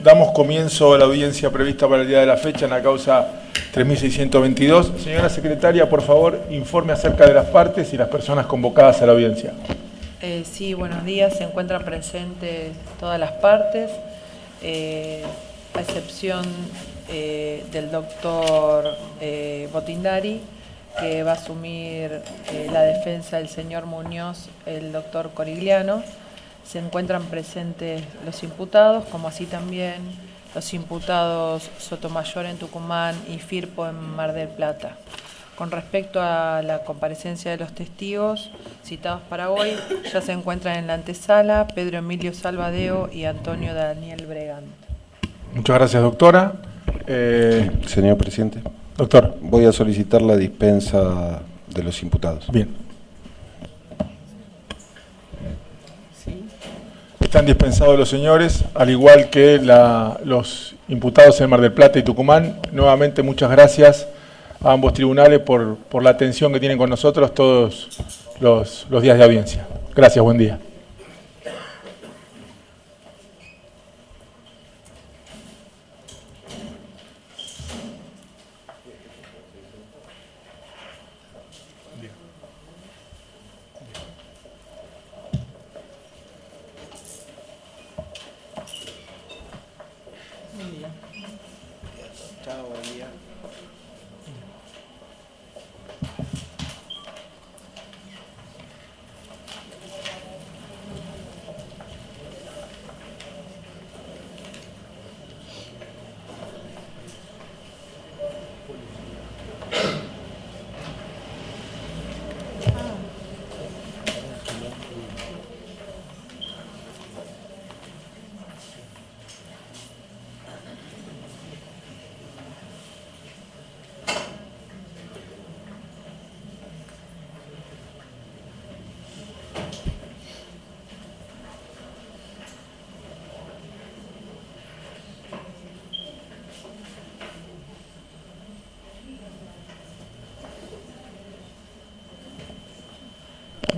Damos comienzo a la audiencia prevista para el día de la fecha en la causa 3622. Señora secretaria, por favor, informe acerca de las partes y las personas convocadas a la audiencia. Sí, buenos días. Se encuentran presentes todas las partes, a excepción del doctor Botindari, que va a asumir la defensa del señor Muñoz, el doctor Corigliano. Se encuentran presentes los imputados, como así también los imputados Sotomayor en Tucumán y Firpo en Mar del Plata. Con respecto a la comparecencia de los testigos citados para hoy, ya se encuentran en la antesala Pedro Emilio Salvadeo y Antonio Daniel Bregant. Muchas gracias, doctora. Señor presidente. Doctor. Voy a solicitar la dispensa de los imputados. Bien. Están dispensados los señores, al igual que los imputados en Mar del Plata y Tucumán. Nuevamente, muchas gracias a ambos tribunales por la atención que tienen con nosotros todos los días de audiencia. Gracias, buen día.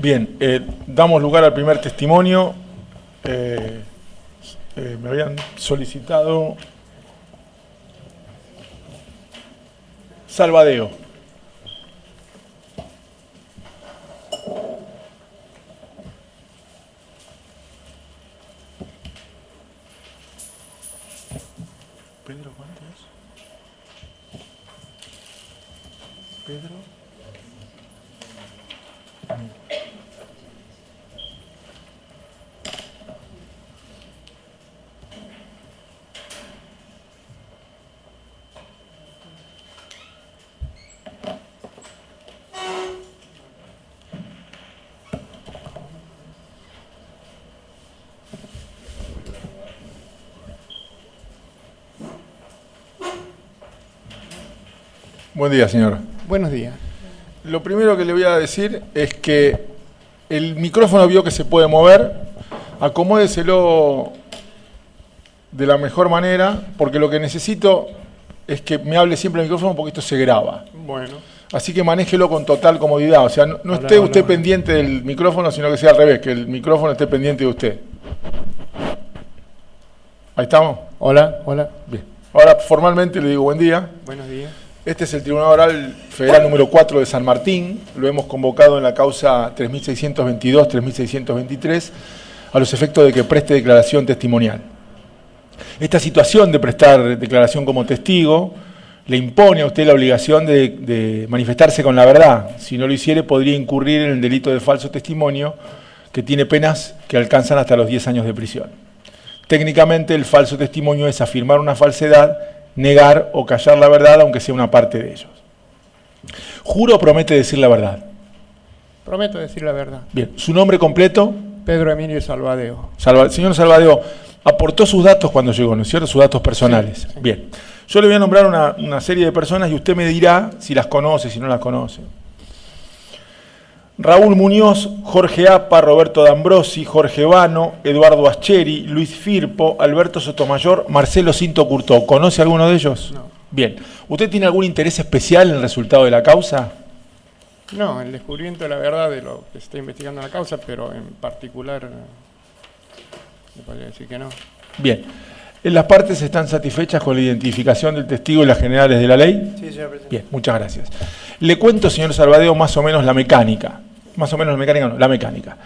Bien, damos lugar al primer testimonio. Me habían solicitado Salvadeo. Pedro, ¿cuántos? Pedro. Buen día, señor. Buenos días. Lo primero que le voy a decir es que el micrófono vio que se puede mover, acomódeselo de la mejor manera, porque lo que necesito es que me hable siempre el micrófono porque esto se graba. Bueno. Así que manéjelo con total comodidad, o sea, no esté usted pendiente del micrófono, sino que sea al revés, que el micrófono esté pendiente de usted. ¿Ahí estamos? Hola, hola. Bien. Ahora formalmente le digo buen día. Buenos días. Este es el Tribunal Oral Federal número 4 de San Martín. Lo hemos convocado en la causa 3622-3623 a los efectos de que preste declaración testimonial. Esta situación de prestar declaración como testigo le impone a usted la obligación de manifestarse con la verdad. Si no lo hiciere, podría incurrir en el delito de falso testimonio, que tiene penas que alcanzan hasta los 10 años de prisión. Técnicamente, el falso testimonio es afirmar una falsedad, negar o callar la verdad, aunque sea una parte de ellos. ¿Juro o promete decir la verdad? Prometo decir la verdad. Bien, ¿su nombre completo? Pedro Emilio Salvadeo. Señor Salvadeo, aportó sus datos cuando llegó, ¿no es cierto? Sus datos personales. Sí, sí. Bien. Yo le voy a nombrar una serie de personas y usted me dirá si las conoce, si no las conoce. Raúl Muñoz, Jorge Apa, Roberto D'Ambrosi, Jorge Vano, Eduardo Ascheri, Luis Firpo, Alberto Sotomayor, Marcelo Cinto Curtó. ¿Conoce alguno de ellos? No. Bien. ¿Usted tiene algún interés especial en el resultado de la causa? No, el descubrimiento de la verdad de lo que se está investigando en la causa, pero en particular le podría decir que no. Bien. ¿Las partes están satisfechas con la identificación del testigo y las generales de la ley? Sí, señor presidente. Bien, muchas gracias. Le cuento, señor Salvadeo, más o menos la mecánica. Más o menos la mecánica, no, la mecánica.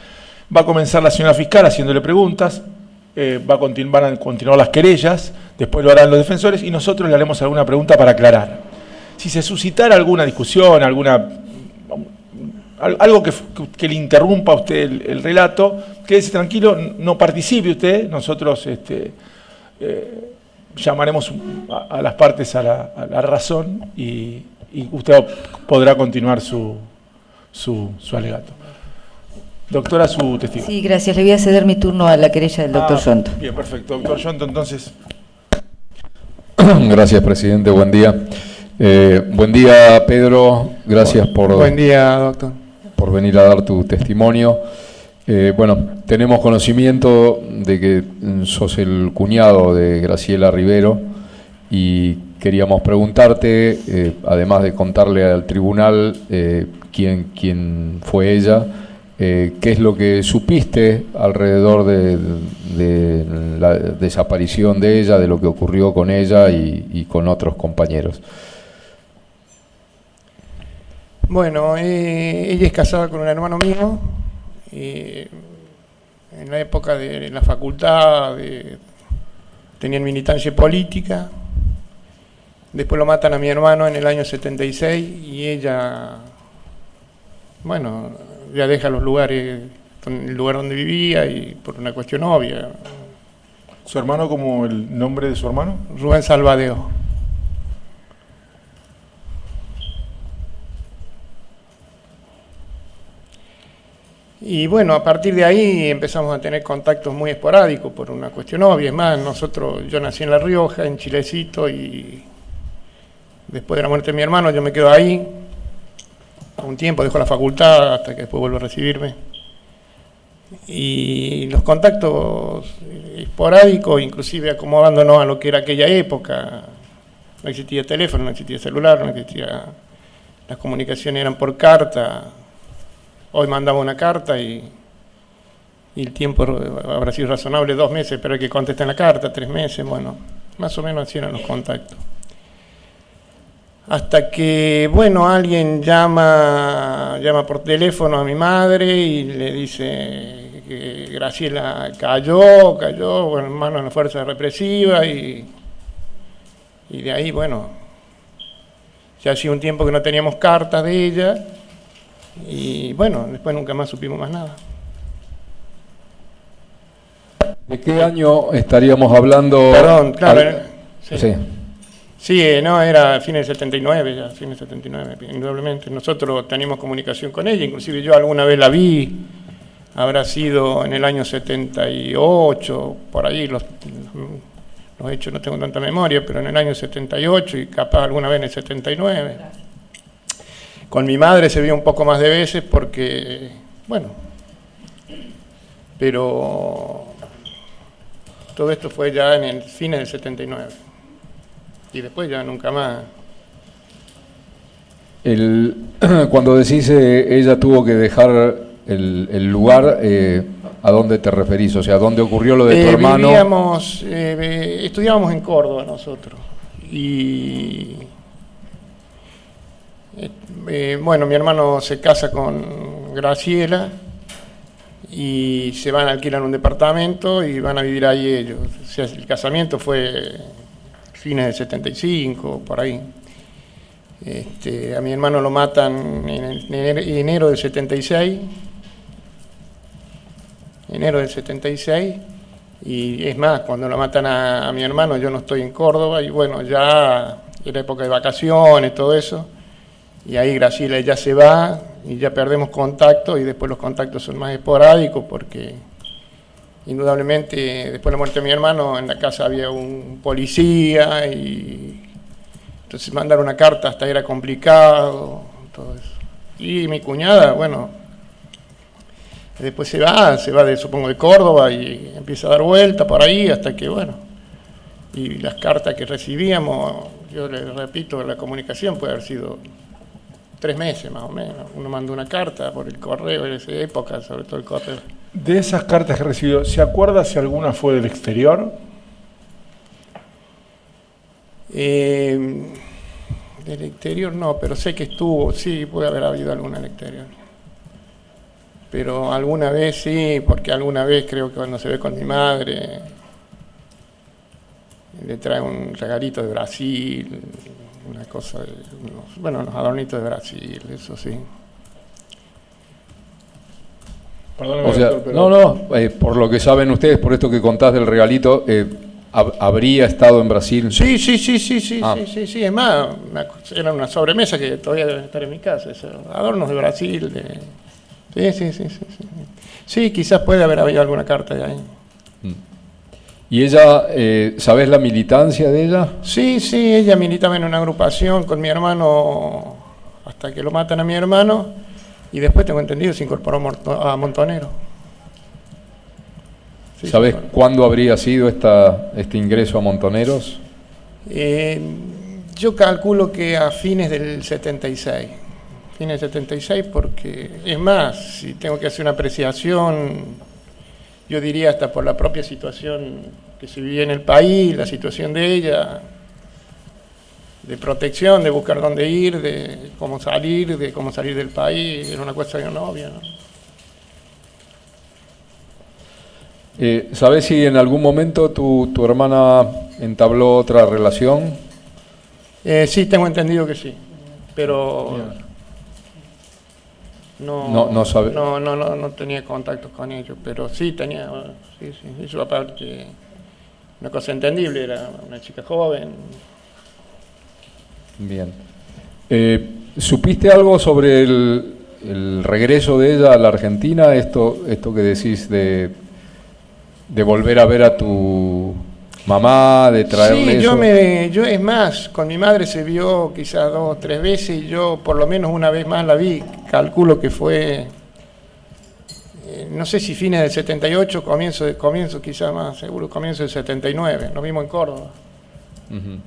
Va a comenzar la señora fiscal haciéndole preguntas, van a continuar las querellas, después lo harán los defensores y nosotros le haremos alguna pregunta para aclarar. Si se suscitara alguna discusión, algo que le interrumpa a usted el relato, quédese tranquilo, no participe usted, nosotros llamaremos a las partes a la razón y usted podrá continuar su alegato. Doctora, su testigo. Sí, gracias. Le voy a ceder mi turno a la querella del doctor Yonto. Bien, perfecto. Doctor Yonto, entonces. Gracias, presidente. Buen día. Buen día, Pedro. Gracias Buen día, doctor. por venir a dar tu testimonio. Bueno, tenemos conocimiento de que sos el cuñado de Graciela Rivero y queríamos preguntarte, además de contarle al tribunal quién fue ella, qué es lo que supiste alrededor de la desaparición de ella, de lo que ocurrió con ella y con otros compañeros. Bueno, ella es casada con un hermano mío. En la época de la facultad tenían militancia política. Después lo matan a mi hermano en el año 76 y ella, bueno, ya deja los lugares, el lugar donde vivía y por una cuestión obvia. ¿Su hermano, como el nombre de su hermano? Rubén Salvadeo. Y bueno, a partir de ahí empezamos a tener contactos muy esporádicos por una cuestión obvia. Es más, yo nací en La Rioja, en Chilecito, y después de la muerte de mi hermano yo me quedo ahí un tiempo, dejo la facultad hasta que después vuelvo a recibirme. Y los contactos esporádicos, inclusive acomodándonos a lo que era aquella época, no existía teléfono, no existía celular, no existía, las comunicaciones eran por carta. Hoy mandaba una carta y el tiempo habrá sido razonable, 2 meses, pero hay que contestar la carta, 3 meses, bueno, más o menos así eran los contactos. Hasta que, bueno, alguien llama por teléfono a mi madre y le dice que Graciela cayó, bueno, en manos de la fuerza represiva y de ahí, bueno, ya hacía un tiempo que no teníamos cartas de ella. Y bueno, después nunca más supimos más nada. ¿De qué año estaríamos hablando? Perdón, claro. Sí. Sí, no, era fines del 79, ya, fines del 79, indudablemente. Nosotros teníamos comunicación con ella, inclusive yo alguna vez la vi, habrá sido en el año 78, por ahí, los hechos no tengo tanta memoria, pero en el año 78 y capaz alguna vez en el 79. Con mi madre se vio un poco más de veces porque, bueno, pero todo esto fue ya en el fines del 79 y después ya nunca más. Cuando decís ella tuvo que dejar el lugar, ¿a dónde te referís? O sea, ¿dónde ocurrió lo de tu hermano? Estudiábamos en Córdoba nosotros y... bueno, mi hermano se casa con Graciela y se van a alquilar un departamento y van a vivir ahí ellos. O sea, el casamiento fue fines del 75, por ahí. A mi hermano lo matan en enero del 76. Enero del 76. Y es más, cuando lo matan a mi hermano yo no estoy en Córdoba y bueno, ya era época de vacaciones, todo eso. Y ahí Graciela ya se va y ya perdemos contacto y después los contactos son más esporádicos porque indudablemente después de la muerte de mi hermano en la casa había un policía y entonces mandar una carta hasta era complicado, todo eso. Y mi cuñada, bueno, después se va supongo de Córdoba y empieza a dar vuelta por ahí hasta que, bueno, y las cartas que recibíamos, yo les repito, la comunicación puede haber sido 3 meses más o menos. Uno mandó una carta por el correo en esa época, sobre todo el correo. De esas cartas que recibió, ¿se acuerda si alguna fue del exterior? Del exterior no, pero sé que estuvo, sí, puede haber habido alguna del exterior. Pero alguna vez sí, porque alguna vez creo que cuando se ve con mi madre, le trae un regalito de Brasil, una cosa, unos adornitos de Brasil, eso sí. Perdóneme, O sea, doctor, pero- por lo que saben ustedes, por esto que contás del regalito, ¿habría estado en Brasil? Sí, Ah. sí, es más, era una sobremesa que todavía debe estar en mi casa, eso, adornos de Brasil, sí. Sí, quizás puede haber habido alguna carta de ahí. ¿Y ella, sabés la militancia de ella? Sí, ella militaba en una agrupación con mi hermano hasta que lo matan a mi hermano y después tengo entendido se incorporó a Montonero. Sí, ¿Sabés sí. cuándo habría sido este ingreso a Montoneros? Yo calculo que a fines del 76. Fines del 76 porque, es más, si tengo que hacer una apreciación, yo diría hasta por la propia situación que se vivía en el país, la situación de ella, de protección, de buscar dónde ir, de cómo salir del país, era una cuestión no obvia, ¿no? ¿Sabés si en algún momento tu hermana entabló otra relación? Sí, tengo entendido que sí, pero no tenía contactos con ellos, pero sí tenía, sí, eso aparte, una cosa entendible, era una chica joven. Bien. ¿Supiste algo sobre el regreso de ella a la Argentina? Esto que decís de volver a ver a tu mamá, de traerle Sí, eso. yo es más, con mi madre se vio quizás 2 o 3 veces y yo por lo menos una vez más la vi, calculo que fue, no sé si fines del 78, comienzo quizás más, seguro comienzo del 79, nos vimos en Córdoba. Ujú.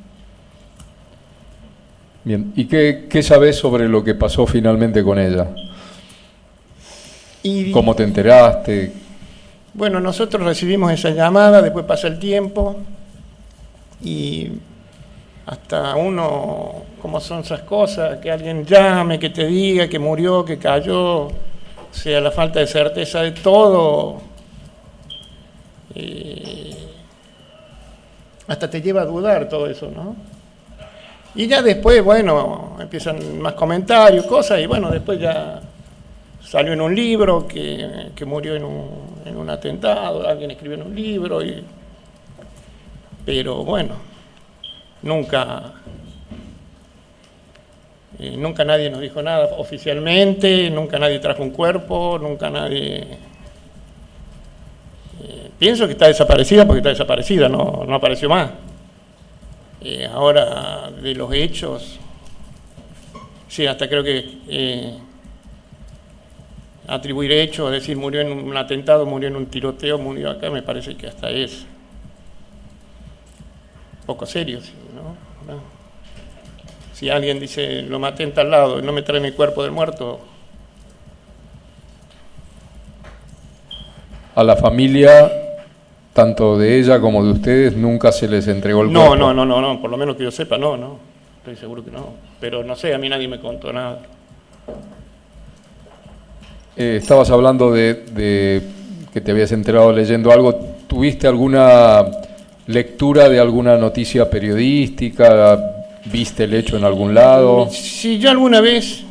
Bien, ¿y qué sabés sobre lo que pasó finalmente con ella? Y ¿Cómo te enteraste? bueno, nosotros recibimos esa llamada, después pasa el tiempo y hasta uno, como son esas cosas, que alguien llame, que te diga que murió, que cayó, o sea, la falta de certeza de todo, hasta te lleva a dudar todo eso, ¿no? Y ya después, bueno, empiezan más comentarios, cosas, y bueno, después ya salió en un libro que murió en un atentado, alguien escribió en un libro, pero bueno, nunca nadie nos dijo nada oficialmente, nunca nadie trajo un cuerpo, nunca nadie... pienso que está desaparecida porque está desaparecida, no apareció más. Ahora, de los hechos, sí, hasta creo que atribuir hechos, decir murió en un atentado, murió en un tiroteo, murió acá, me parece que hasta es poco serio, ¿no? Si alguien dice, lo maté en tal lado y no me trae mi cuerpo del muerto. A la familia, tanto de ella como de ustedes, nunca se les entregó el cuerpo. No, por lo menos que yo sepa, no, estoy seguro que no. Pero no sé, a mí nadie me contó nada. Estabas hablando de que te habías enterado leyendo algo. ¿Tuviste alguna lectura de alguna noticia periodística? ¿Viste el hecho en algún lado? Si yo alguna vez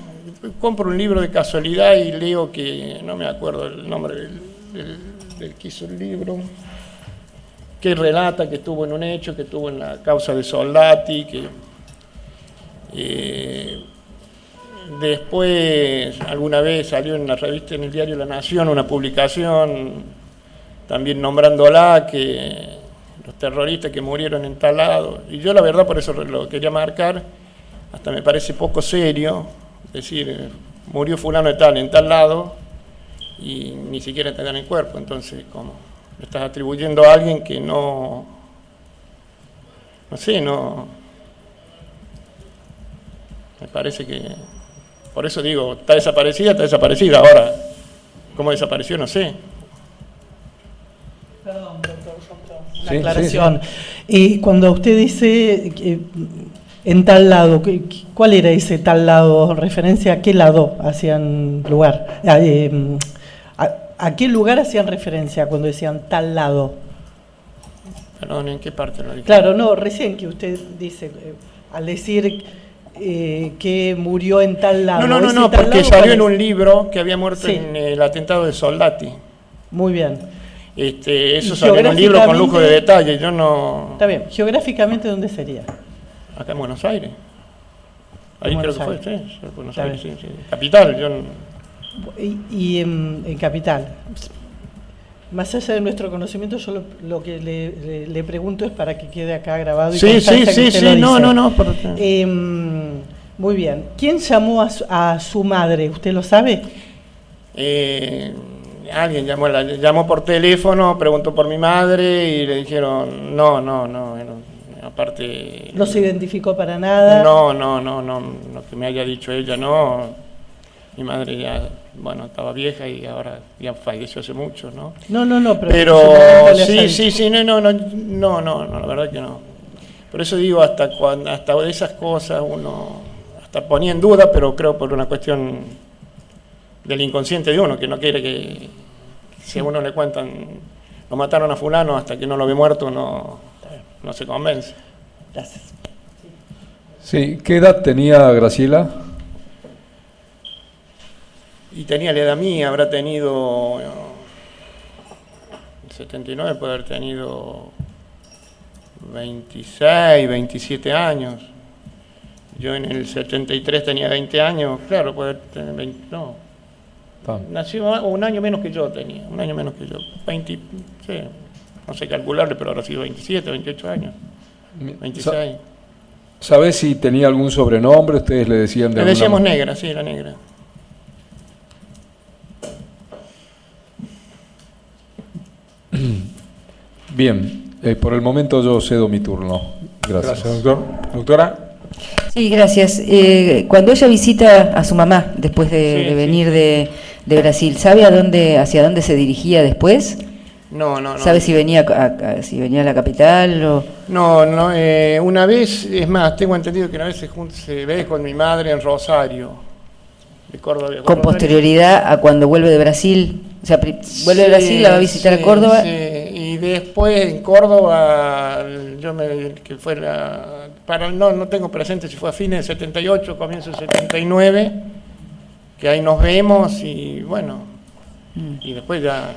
compro un libro de casualidad y leo que, no me acuerdo el nombre del que hizo el libro, que relata que estuvo en un hecho, que estuvo en la causa de Soldati, que después alguna vez salió en la revista, en el diario La Nación, una publicación también nombrándola, que los terroristas que murieron en tal lado, y yo la verdad por eso lo quería marcar, hasta me parece poco serio, decir, murió fulano de tal en tal lado, y ni siquiera te dan el cuerpo, entonces como le estás atribuyendo a alguien que no sé, me parece que, por eso digo, está desaparecida, ahora, ¿cómo desapareció? No sé. Perdón, doctor Santos. una Sí, aclaración. Y cuando usted dice que en tal lado, ¿cuál era ese tal lado? ¿Referencia a qué lado hacían lugar? ¿A qué lugar hacían referencia cuando decían tal lado? Perdón, ¿en qué parte lo dije? Claro, no, recién que usted dice, al decir que murió en tal lado. No, tal porque lado, salió ¿cuál en es? un libro que había muerto Sí. en el atentado de Soldati. Muy bien. Eso Y salió en un libro con lujo de geográficamente- detalle. Yo no... Está bien. ¿Geográficamente dónde sería? Acá en Buenos Aires. Ahí En creo Buenos que fue, Aires. sí, Buenos Está Aires, bien. sí. Capital, yo no... Y en Capital. Más allá de nuestro conocimiento, yo lo que le pregunto es para que quede acá grabado. Y Sí, constancia que usted lo dice. no. Muy bien. ¿Quién llamó a su madre? ¿Usted lo sabe? Alguien llamó por teléfono, preguntó por mi madre y le dijeron, no, aparte... ¿No se identificó para nada? No, lo que me haya dicho ella, no. Mi madre ya, estaba vieja y ahora ya falleció hace mucho, ¿no? No, Pero en su momento le haya sí, dicho. no, la verdad que no. Por eso digo, hasta esas cosas uno hasta ponía en duda, pero creo por una cuestión del inconsciente de uno, que no quiere que si a uno le cuentan, lo mataron a fulano, hasta que no lo ve muerto, no se convence. Gracias. Sí, ¿qué edad tenía Graciela? Y tenía la edad mía, habrá tenido... En 79 puede haber tenido 26, 27 años. Yo en el 73 tenía 20 años, claro, puede tener 20, no. Nació un año menos que yo tenía, 20, sí, no sé calcularle, pero habrá sido 27, 28 años, 26. ¿Sabés si tenía algún sobrenombre? Ustedes le decían de Le alguna decíamos manera. negra, sí, la negra. Bien, por el momento yo cedo mi turno. Gracias. Gracias, doctor. Doctora. Sí, gracias. Cuando ella visita a su mamá después de Sí, venir de Brasil, ¿sabe hacia dónde se dirigía después? No. ¿Sabe si venía a la capital o...? No, una vez, es más, tengo entendido que una vez se ve con mi madre en Rosario, de Córdoba. Con posterioridad a cuando vuelve de Brasil, o sea, vuelve de Brasil, la va a visitar a Córdoba. Sí. Y después en Córdoba, no tengo presente si fue a fines del 78, comienzo del 79, que ahí nos vemos y bueno, y después ya...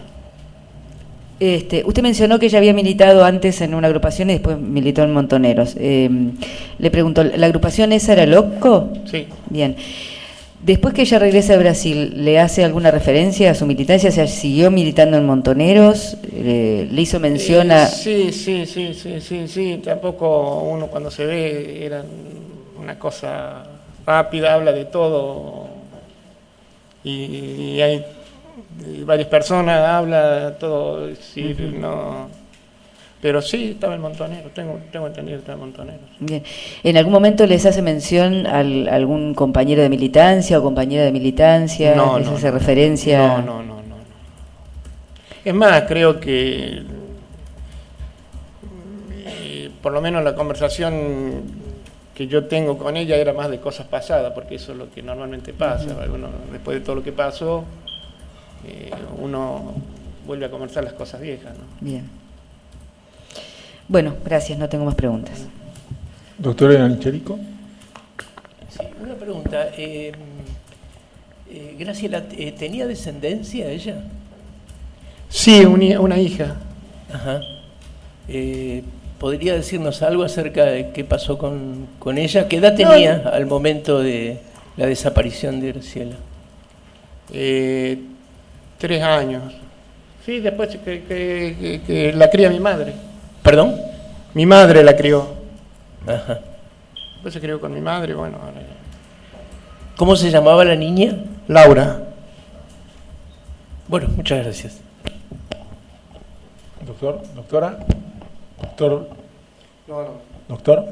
Usted mencionó que ella había militado antes en una agrupación y después militó en Montoneros. Le pregunto, ¿la agrupación esa era Loco? Sí. Bien. Después que ella regresa a Brasil, ¿le hace alguna referencia a su militancia? O sea, ¿siguió militando en Montoneros? ¿Le hizo mención a...? Sí. Tampoco uno cuando se ve era una cosa rápida, habla de todo. Y hay varias personas, habla todo. Sí, no. Pero sí, estaba en Montonero, tengo entendido que estaba en Montonero. Bien. ¿En algún momento les hace mención a algún compañero de militancia o compañera de militancia? ¿Les hace referencia? No. Es más, creo que por lo menos la conversación que yo tengo con ella era más de cosas pasadas, porque eso es lo que normalmente pasa. Uno, después de todo lo que pasó, uno vuelve a conversar las cosas viejas, ¿no? Bien. Bueno, gracias, no tengo más preguntas. Doctor Ancherico. Sí, una pregunta. Graciela, ¿tenía descendencia ella? Sí, una hija. Ajá. ¿Podría decirnos algo acerca de qué pasó con ella? ¿Qué edad tenía al momento de la desaparición de Graciela? 3 años. Sí, después que la cría mi madre. ¿Perdón? Mi madre la crió. Ajá. Después se crió con mi madre, bueno. Ahora... ¿Cómo se llamaba la niña? Laura. Bueno, muchas gracias. Doctora. No. Doctor.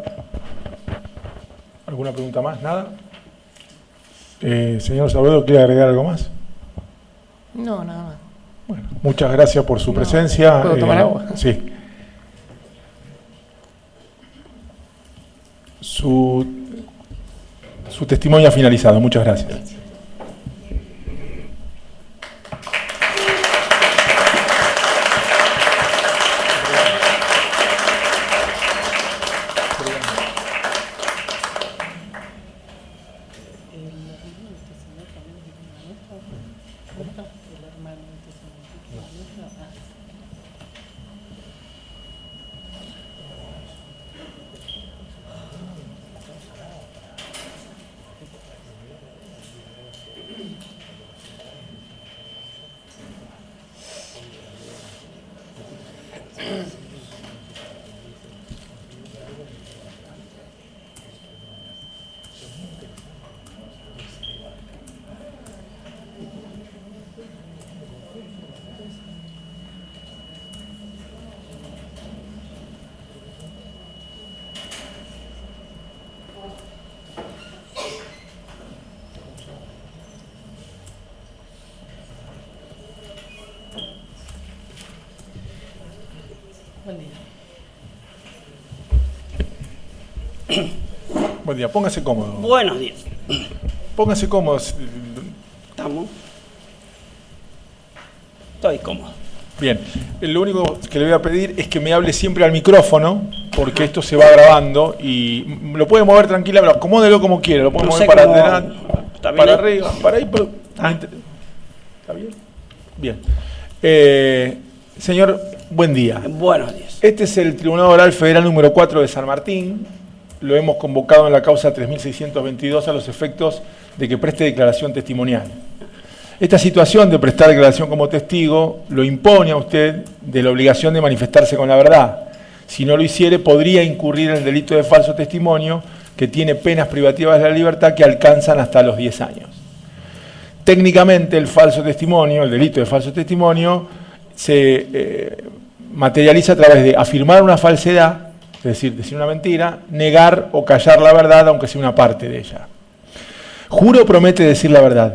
¿Alguna pregunta más? ¿Nada? Señor Saavedra, ¿quiere agregar algo más? No, nada más. Bueno, muchas gracias por su presencia. ¿Puedo tomar agua? Sí. Su testimonio ha finalizado. Muchas gracias. Buen día, póngase cómodo. Buenos días. Póngase cómodo. ¿Estamos? Estoy cómodo. Bien, lo único que le voy a pedir es que me hable siempre al micrófono, porque esto se va grabando y lo puede mover tranquila, pero acomódelo como quiera, lo puede mover para adelante, para arriba, para ahí. ¿Está bien? Bien. Señor, buen día. Buenos días. Este es el Tribunal Oral Federal número 4 de San Martín. Lo hemos convocado en la causa 3622 a los efectos de que preste declaración testimonial. Esta situación de prestar declaración como testigo lo impone a usted de la obligación de manifestarse con la verdad. Si no lo hiciere, podría incurrir en el delito de falso testimonio, que tiene penas privativas de la libertad que alcanzan hasta los 10 años. Técnicamente, el falso testimonio, el delito de falso testimonio, se materializa a través de afirmar una falsedad, es decir, decir una mentira, negar o callar la verdad, aunque sea una parte de ella. ¿Juro o promete decir la verdad?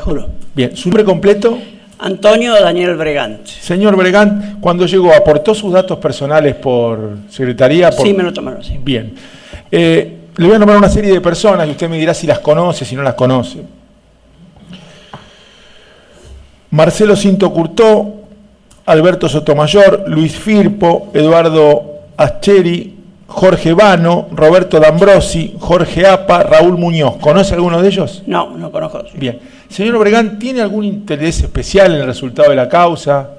Juro. Bien, ¿su nombre completo? Antonio Daniel Bregant. Señor Bregant, cuando llegó, ¿aportó sus datos personales por secretaría? Sí, me lo tomaron, sí. Bien. Le voy a nombrar una serie de personas y usted me dirá si las conoce, si no las conoce. Marcelo Cinto Curtó, Alberto Sotomayor, Luis Firpo, Eduardo Ascheri, Jorge Vano, Roberto D'Ambrosi, Jorge Apa, Raúl Muñoz. ¿Conoce alguno de ellos? No, no conozco. Bien. Señor Bregant, ¿tiene algún interés especial en el resultado de la causa?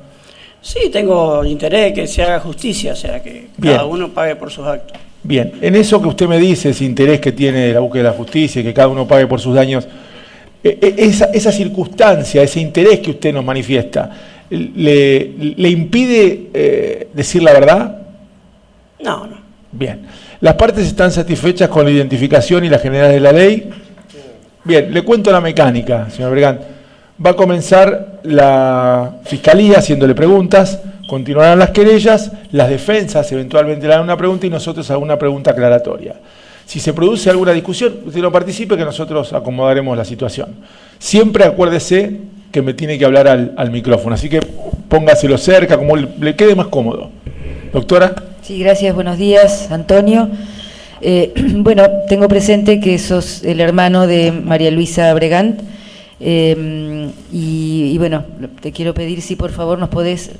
Sí, tengo interés que se haga justicia, o sea, que cada uno pague por sus actos. Bien, en eso que usted me dice, ese interés que tiene de la búsqueda de la justicia y que cada uno pague por sus daños, esa circunstancia, ese interés que usted nos manifiesta, ¿le impide decir la verdad? No, no. Bien. ¿Las partes están satisfechas con la identificación y las generalidades de la ley? Bien, le cuento la mecánica, señor Bregant. Va a comenzar la fiscalía haciéndole preguntas, continuarán las querellas, las defensas eventualmente le harán una pregunta y nosotros alguna pregunta aclaratoria. Si se produce alguna discusión, usted no participe, que nosotros acomodaremos la situación. Siempre acuérdese que me tiene que hablar al micrófono, así que póngaselo cerca, como le quede más cómodo. Doctora. Sí, gracias, buenos días, Antonio. Bueno, tengo presente que sos el hermano de María Luisa Bregant y bueno, te quiero pedir si por favor nos podés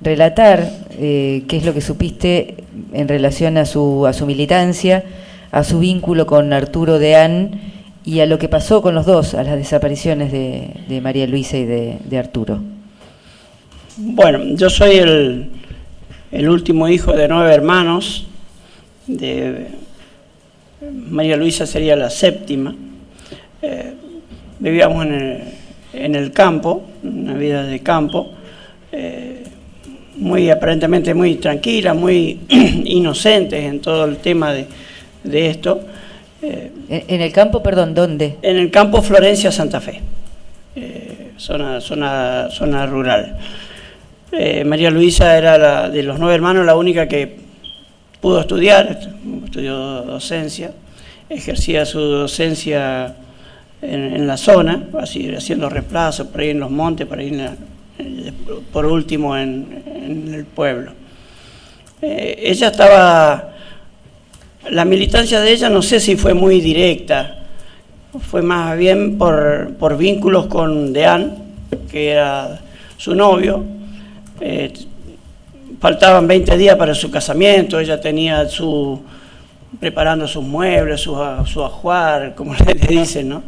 relatar qué es lo que supiste en relación a su militancia, a su vínculo con Arturo Deán y a lo que pasó con los dos, a las desapariciones de María Luisa y de Arturo. Bueno, yo soy el último hijo de 9 hermanos. María Luisa sería la séptima. Vivíamos en el campo, una vida de campo, aparentemente muy tranquila, muy inocentes en todo el tema de esto. ¿En el campo, perdón, dónde? En el campo Florencia, Santa Fe, zona rural. María Luisa era de los 9 hermanos la única que pudo estudiar, estudió docencia, ejercía su docencia en la zona, así, haciendo reemplazos por ahí en los montes, por ahí por último en el pueblo. Ella estaba La militancia de ella no sé si fue muy directa, fue más bien por vínculos con Deán, que era su novio. Faltaban 20 días para su casamiento, ella tenía preparando sus muebles, su ajuar, como le dicen, ¿no?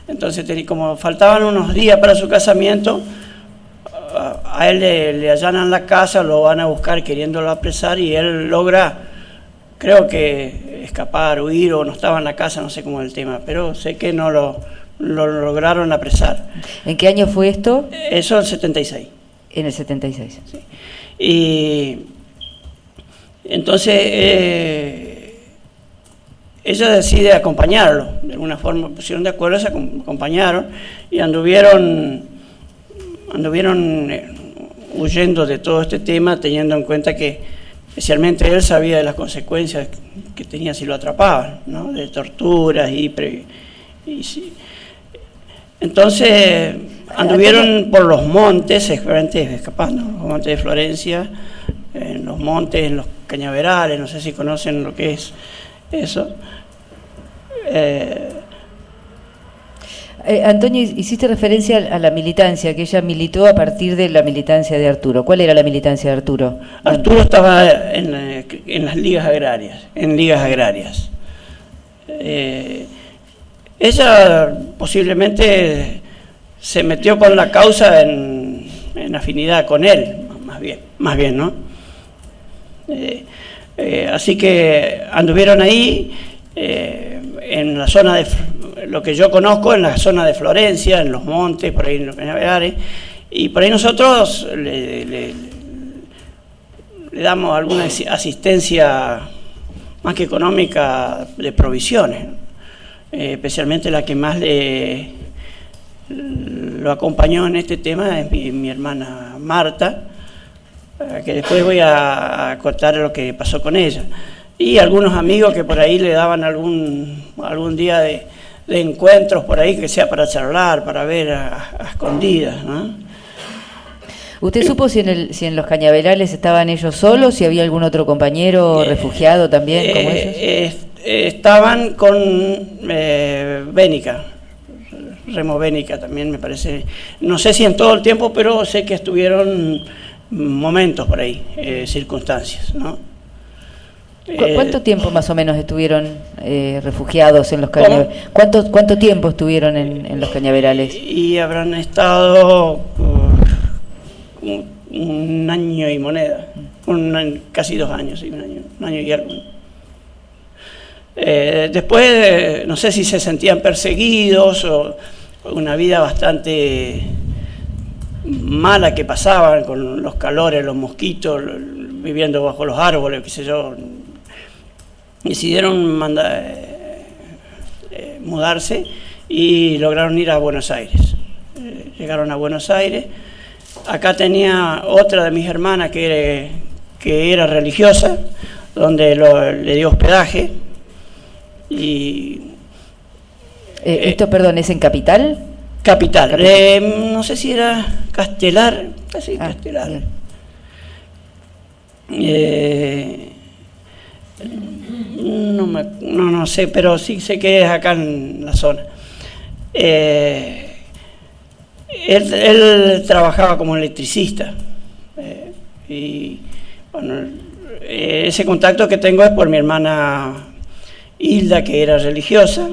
Entonces, como faltaban unos días para su casamiento, a él le allanan la casa, lo van a buscar queriéndolo apresar y él logra, creo que escapar, huir, o no estaba en la casa, no sé cómo es el tema, pero sé que no lo lograron apresar. ¿En qué año fue esto? Eso en el 76. En el 76. Sí. Y entonces ella decide acompañarlo, de alguna forma pusieron de acuerdo, se acompañaron y anduvieron huyendo de todo este tema, teniendo en cuenta que especialmente él sabía de las consecuencias que tenía si lo atrapaban, ¿no? De torturas sí. Entonces anduvieron por los montes, escapando, los montes de Florencia, en los montes, en los cañaverales, no sé si conocen lo que es eso. Antonio, hiciste referencia a la militancia, que ella militó a partir de la militancia de Arturo. ¿Cuál era la militancia de Arturo? Arturo estaba en las ligas agrarias, ella posiblemente se metió con la causa en afinidad con él, más bien, ¿no? Así que anduvieron ahí, en la zona de, lo que yo conozco, en la zona de Florencia, en los montes, por ahí en los cañaverales, y por ahí nosotros le damos alguna asistencia más que económica, de provisiones, especialmente la que más lo acompañó en este tema es mi hermana Marta, que después voy a contar lo que pasó con ella. Y algunos amigos que por ahí le daban algún día de encuentros por ahí, que sea para charlar, para ver a escondidas, ¿no? ¿Usted supo si en los cañaverales estaban ellos solos, si había algún otro compañero refugiado también como ellos? Estaban con Bénica, Remo Bénica también, me parece. No sé si en todo el tiempo, pero sé que estuvieron momentos por ahí, circunstancias, ¿no? ¿Cuánto tiempo más o menos estuvieron refugiados en los cañaverales? ¿Cuánto tiempo estuvieron en los cañaverales? Y habrán estado un año y moneda, casi 2 años, sí, un año y algo. Después, no sé si se sentían perseguidos o una vida bastante mala que pasaban con los calores, los mosquitos, viviendo bajo los árboles, qué sé yo. Decidieron mudarse y lograron ir a Buenos Aires. Llegaron a Buenos Aires. Acá tenía otra de mis hermanas que era religiosa, donde le dio hospedaje. Y esto, perdón, ¿es en Capital? Capital. No sé si era Castelar, casi Castelar. No sé, pero sí sé que es acá en la zona. Él trabajaba como electricista, y bueno, ese contacto que tengo es por mi hermana Hilda, que era religiosa.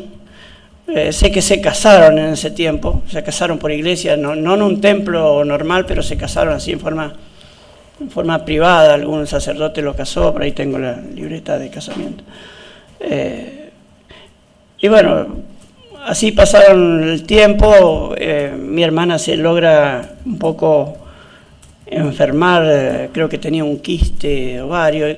Sé que se casaron en ese tiempo, se casaron por iglesia, no en un templo normal, pero se casaron así en forma privada. Algún sacerdote lo casó, por ahí tengo la libreta de casamiento. Y bueno, así pasaron el tiempo. Mi hermana se logra un poco enfermar, creo que tenía un quiste ovario,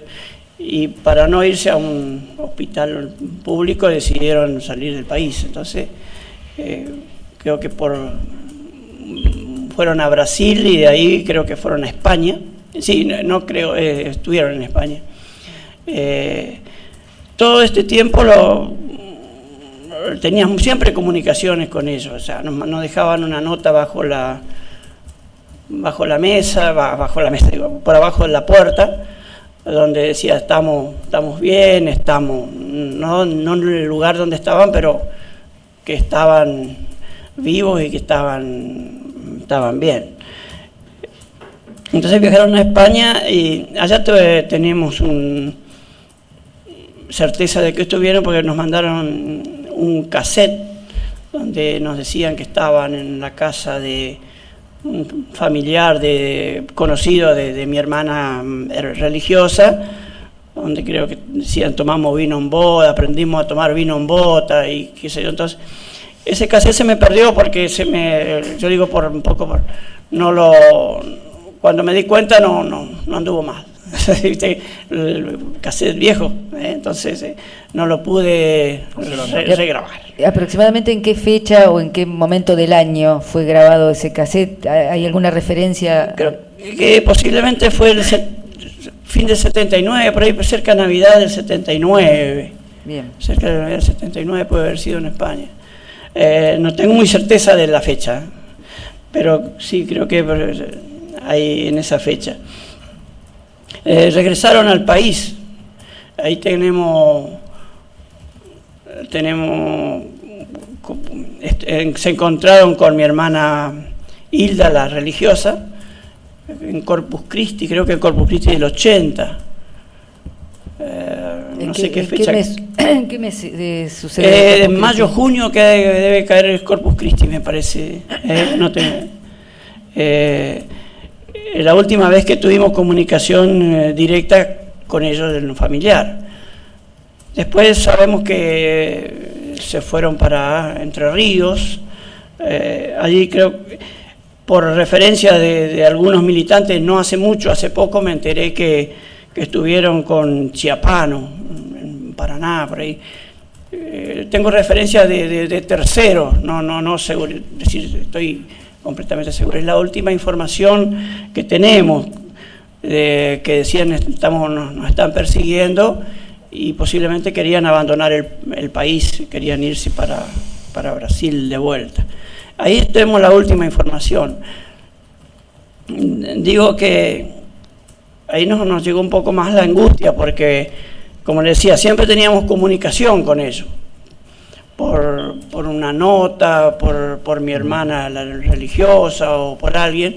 y para no irse a un hospital público decidieron salir del país. Entonces creo que fueron a Brasil y de ahí creo que fueron a España. Sí, no creo, estuvieron en España. Todo este tiempo teníamos siempre comunicaciones con ellos, o sea, nos dejaban una nota bajo la mesa, digo, por abajo de la puerta, donde decía estamos bien, no en el lugar donde estaban, pero que estaban vivos y que estaban bien. Entonces viajaron a España y allá tenemos certeza de que estuvieron porque nos mandaron un cassette donde nos decían que estaban en la casa de un familiar conocido de mi hermana religiosa, donde creo que decían tomamos vino en boda, aprendimos a tomar vino en bota y qué sé yo. Entonces ese cassette se me perdió porque yo digo cuando me di cuenta no anduvo mal. El cassette viejo, entonces no lo pude regrabar. ¿Aproximadamente en qué fecha o en qué momento del año fue grabado ese cassette? ¿Hay alguna referencia? Creo que posiblemente fue el fin del 79, por ahí cerca de Navidad del 79. Bien. Cerca de Navidad del 79 puede haber sido en España. No tengo muy certeza de la fecha, pero sí creo que hay en esa fecha. Regresaron al país. Ahí se encontraron con mi hermana Hilda, la religiosa, en Corpus Christi, creo que en Corpus Christi del 80. No sé qué fecha. ¿En qué mes sucede? En mayo, junio, que debe caer el Corpus Christi, me parece. La última vez que tuvimos comunicación directa con ellos en un familiar. Después sabemos que se fueron para Entre Ríos. Allí creo, por referencia de algunos militantes, no hace mucho, hace poco me enteré que estuvieron con Chiapano, en Paraná, por ahí. Tengo referencia de terceros, no seguro, es decir, estoy completamente seguro. Es la última información que tenemos, que decían nos están persiguiendo y posiblemente querían abandonar el país, querían irse para Brasil de vuelta. Ahí tenemos la última información. Digo que ahí nos llegó un poco más la angustia porque, como les decía, siempre teníamos comunicación con ellos. Por una nota, por mi hermana la religiosa o por alguien,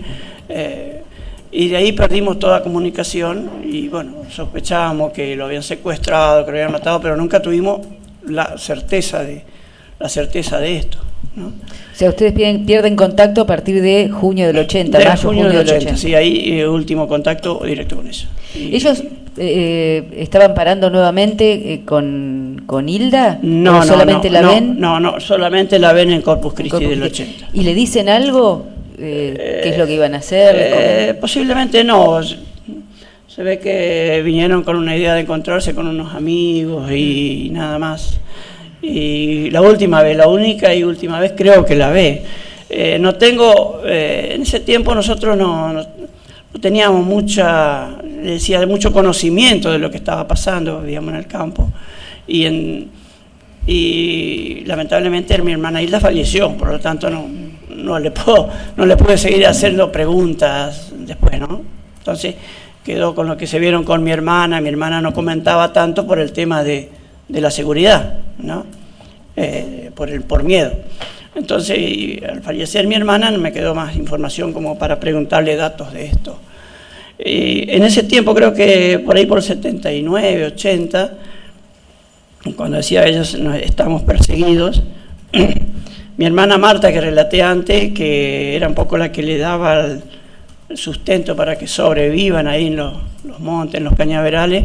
y de ahí perdimos toda comunicación y bueno, sospechábamos que lo habían secuestrado, que lo habían matado, pero nunca tuvimos la certeza de esto, ¿no? O sea, ustedes pierden contacto a partir de junio del 80, de mayo, junio del 80. Sí, ahí último contacto directo con ellos. ¿Ellos estaban parando nuevamente con Hilda? No, solamente la ven? No, solamente la ven en Corpus Christi del 80. ¿Y le dicen algo? ¿Qué es lo que iban a hacer? Posiblemente no. Se ve que vinieron con una idea de encontrarse con unos amigos y nada más. Y la única y última vez creo que la ve. No tengo, en ese tiempo nosotros no teníamos mucho conocimiento de lo que estaba pasando, vivíamos en el campo. Y lamentablemente mi hermana Hilda falleció, por lo tanto no le pude seguir haciendo preguntas después, ¿no? Entonces quedó con lo que se vieron con mi hermana no comentaba tanto por el tema de la seguridad, ¿no? Por miedo. Entonces, al fallecer mi hermana, no me quedó más información como para preguntarle datos de esto. En ese tiempo, creo que por ahí por 79, 80, cuando decía ellos estamos perseguidos, mi hermana Marta, que relaté antes, que era un poco la que le daba el sustento para que sobrevivan ahí en los montes, en los cañaverales,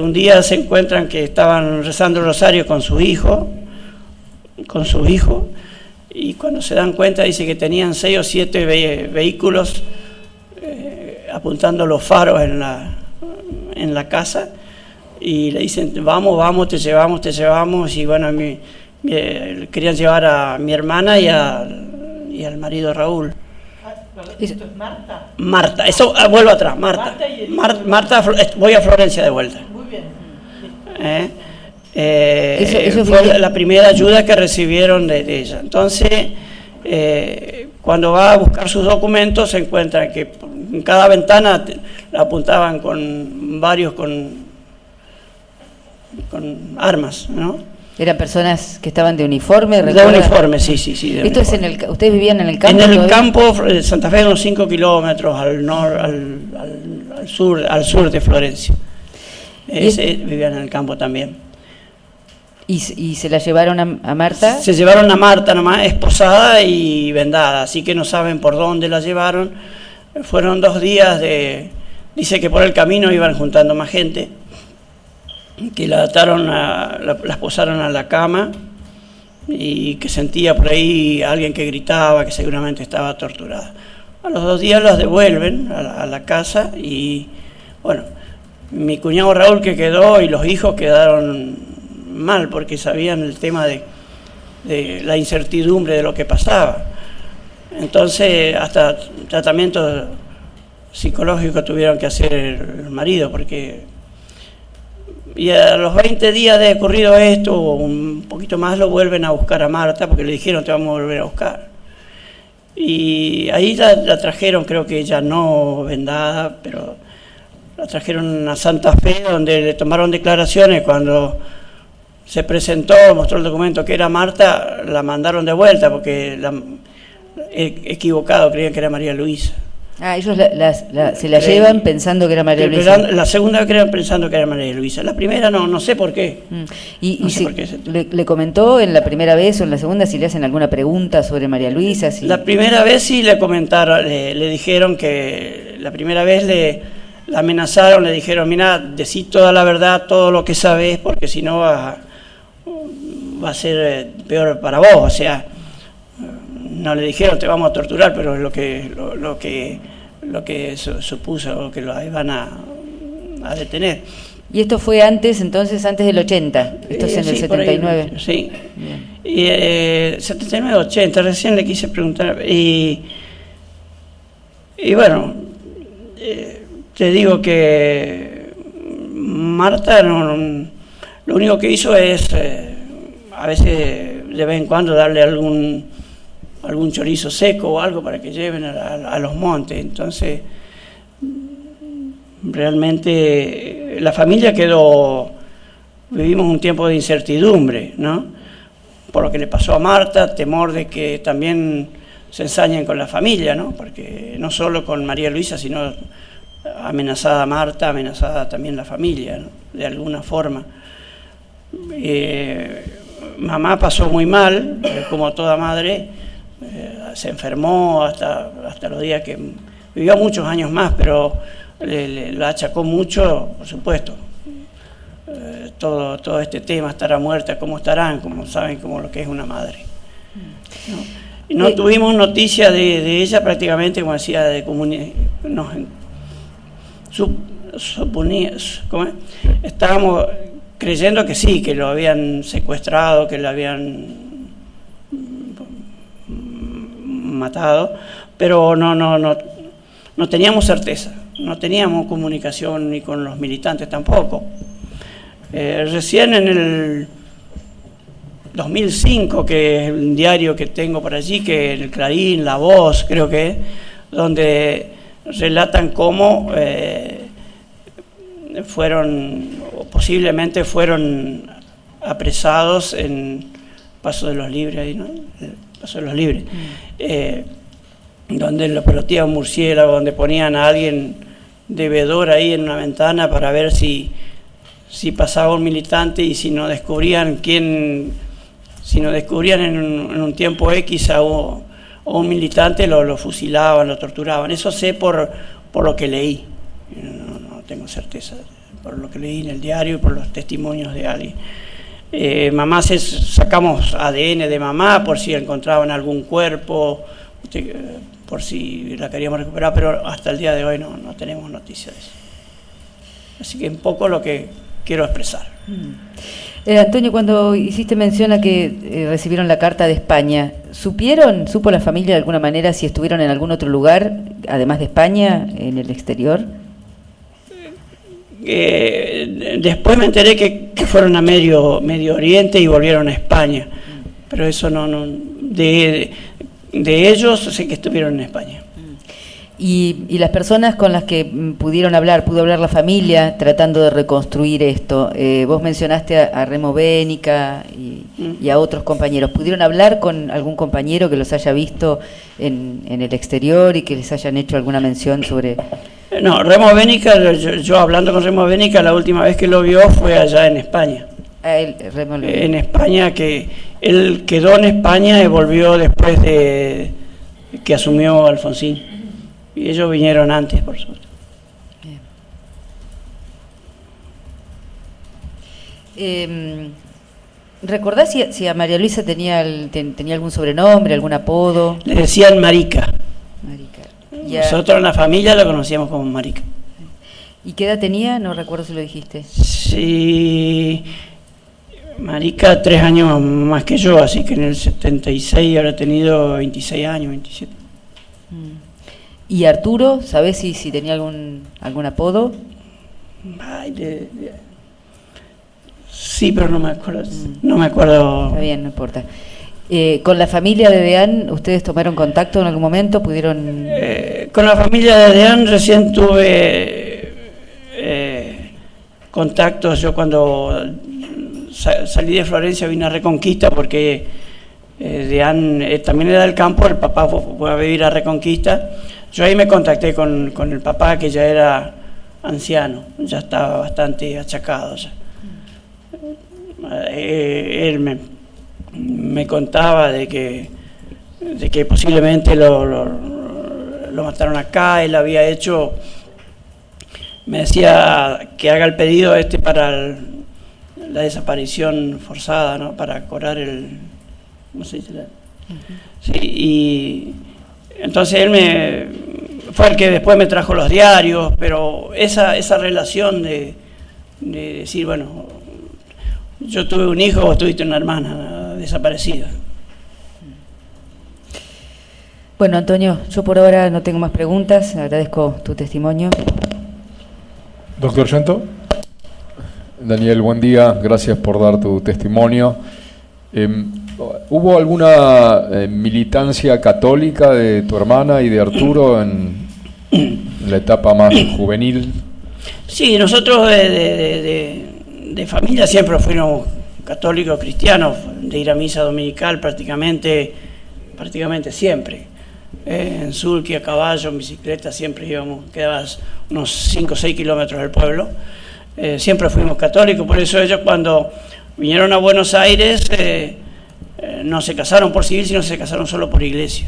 un día se encuentran que estaban rezando el rosario con su hijo, y cuando se dan cuenta dice que tenían 6 o 7 vehículos apuntando los faros en la casa, y le dicen vamos, te llevamos, y bueno, querían llevar a mi hermana y al marido Raúl. ¿Esto es Marta? Marta, eso, vuelvo atrás, Marta. Marta, voy a Florencia de vuelta. Muy bien. Eso fue la primera ayuda que recibieron de ella. Entonces, cuando va a buscar sus documentos se encuentra que en cada ventana la apuntaban con varios con armas, ¿no? ¿Eran personas que estaban de uniforme? De uniforme, sí. ¿Esto es en el, ustedes vivían en el campo? En el campo de Santa Fe, unos 5 kilómetros al sur de Florencia. Vivían en el campo también. ¿Y se la llevaron a Marta? Se llevaron a Marta nomás, esposada y vendada, así que no saben por dónde la llevaron. Fueron 2 días dice que por el camino iban juntando más gente, que la ataron, la posaron a la cama y que sentía por ahí alguien que gritaba, que seguramente estaba torturada. A los 2 días las devuelven a la casa y, bueno, mi cuñado Raúl que quedó y los hijos quedaron mal porque sabían el tema de la incertidumbre de lo que pasaba. Entonces, hasta tratamiento psicológico tuvieron que hacer el marido porque... Y a los 20 días de ocurrido esto, un poquito más, lo vuelven a buscar a Marta porque le dijeron te vamos a volver a buscar. Y ahí la trajeron, creo que ya no vendada, pero la trajeron a Santa Fe, donde le tomaron declaraciones. Cuando se presentó, mostró el documento que era Marta, la mandaron de vuelta porque equivocado, creían que era María Luisa. Ah, ellos se la llevan pensando que era María Luisa. La segunda crean pensando que era María Luisa. La primera no sé por qué. ¿Y si le comentó en la primera vez o en la segunda si le hacen alguna pregunta sobre María Luisa? La primera vez sí le comentaron, le dijeron que la primera vez la amenazaron, le dijeron, mira, decí toda la verdad, todo lo que sabés, porque si no va a ser peor para vos. O sea, no le dijeron te vamos a torturar, pero es lo que supuso, lo que lo iban a detener. ¿Y esto fue antes del 80? Esto es en el 79. Ahí, sí. Y 79-80, recién le quise preguntar. Y bueno, te digo que Marta lo único que hizo es a veces de vez en cuando darle algún chorizo seco o algo para que lleven a los montes. Entonces, realmente la familia vivimos un tiempo de incertidumbre, ¿no? Por lo que le pasó a Marta, temor de que también se ensañen con la familia, ¿no? Porque no solo con María Luisa, sino amenazada Marta, amenazada también la familia, ¿no? De alguna forma. Mamá pasó muy mal, como toda madre. Se enfermó hasta los días que vivió muchos años más, pero la achacó mucho, por supuesto. Todo este tema, estará muerta, cómo estarán, como saben, como lo que es una madre, ¿no? Y no tuvimos noticia de ella prácticamente, como decía, estábamos creyendo que sí, que lo habían secuestrado, que lo habían matado, pero no teníamos certeza, no teníamos comunicación ni con los militantes tampoco. Recién en el 2005, que es un diario que tengo por allí, que el Clarín, La Voz, creo que, donde relatan cómo posiblemente fueron apresados en Paso de los Libres, ¿no? Paso de los Libres, donde lo pelotía un murciélago, donde ponían a alguien de vedor ahí en una ventana para ver si pasaba un militante, y si no descubrían en un tiempo X a un militante, lo fusilaban, lo torturaban. Eso sé por lo que leí, no tengo certeza, por lo que leí en el diario y por los testimonios de alguien. Mamá, sacamos ADN de mamá por si encontraban algún cuerpo, por si la queríamos recuperar, pero hasta el día de hoy no tenemos noticias de eso. Así que un poco lo que quiero expresar. Antonio, cuando hiciste mención a que recibieron la carta de España, ¿supo la familia de alguna manera si estuvieron en algún otro lugar, además de España, en el exterior? Después me enteré que fueron a Medio Oriente y volvieron a España, pero eso de ellos sé que estuvieron en España. Y las personas con las que pudo hablar la familia tratando de reconstruir esto, vos mencionaste a Remo Bénica y a otros compañeros, ¿pudieron hablar con algún compañero que los haya visto en el exterior y que les hayan hecho alguna mención sobre...? No, Remo Bénica, yo hablando con Remo Bénica, la última vez que lo vio fue allá en España. En España, que él quedó en España y volvió después de que asumió Alfonsín. Y ellos vinieron antes, por supuesto. ¿Recordás si a María Luisa tenía algún sobrenombre, algún apodo? Le decían Marica. Marica. Nosotros en la familia lo conocíamos como Marica. ¿Y qué edad tenía? No recuerdo si lo dijiste. Sí, Marica 3 años más que yo, así que en el 76 habrá tenido 26 años, 27. ¿Y Arturo, sabés si tenía algún apodo? Ay, sí, pero no me acuerdo. No me acuerdo. Está bien, no importa. ¿Con la familia de Deán ustedes tomaron contacto en algún momento? ¿Pudieron...? Con la familia de Deán recién tuve contactos. Yo cuando salí de Florencia vine a Reconquista porque Deán también era del campo, el papá fue a vivir a Reconquista. Yo ahí me contacté con el papá, que ya era anciano, ya estaba bastante achacado. Él me contaba de que posiblemente lo mataron acá. Él había hecho, me decía que haga el pedido para la desaparición forzada, ¿no? Para cobrar ¿cómo se dice? Sí, y entonces él fue el que después me trajo los diarios, pero esa relación de decir, bueno, yo tuve un hijo, vos tuviste una hermana desaparecida. Bueno, Antonio, yo por ahora no tengo más preguntas, agradezco tu testimonio. Doctor Llanto. Daniel, buen día, gracias por dar tu testimonio. ¿Hubo alguna militancia católica de tu hermana y de Arturo en la etapa más juvenil? Sí, nosotros de familia siempre fuimos católicos cristianos, de ir a misa dominical prácticamente siempre. En sulky, a caballo, en bicicleta, siempre íbamos, quedabas unos 5 o 6 kilómetros del pueblo. Siempre fuimos católicos, por eso ellos cuando vinieron a Buenos Aires no se casaron por civil, sino se casaron solo por iglesia.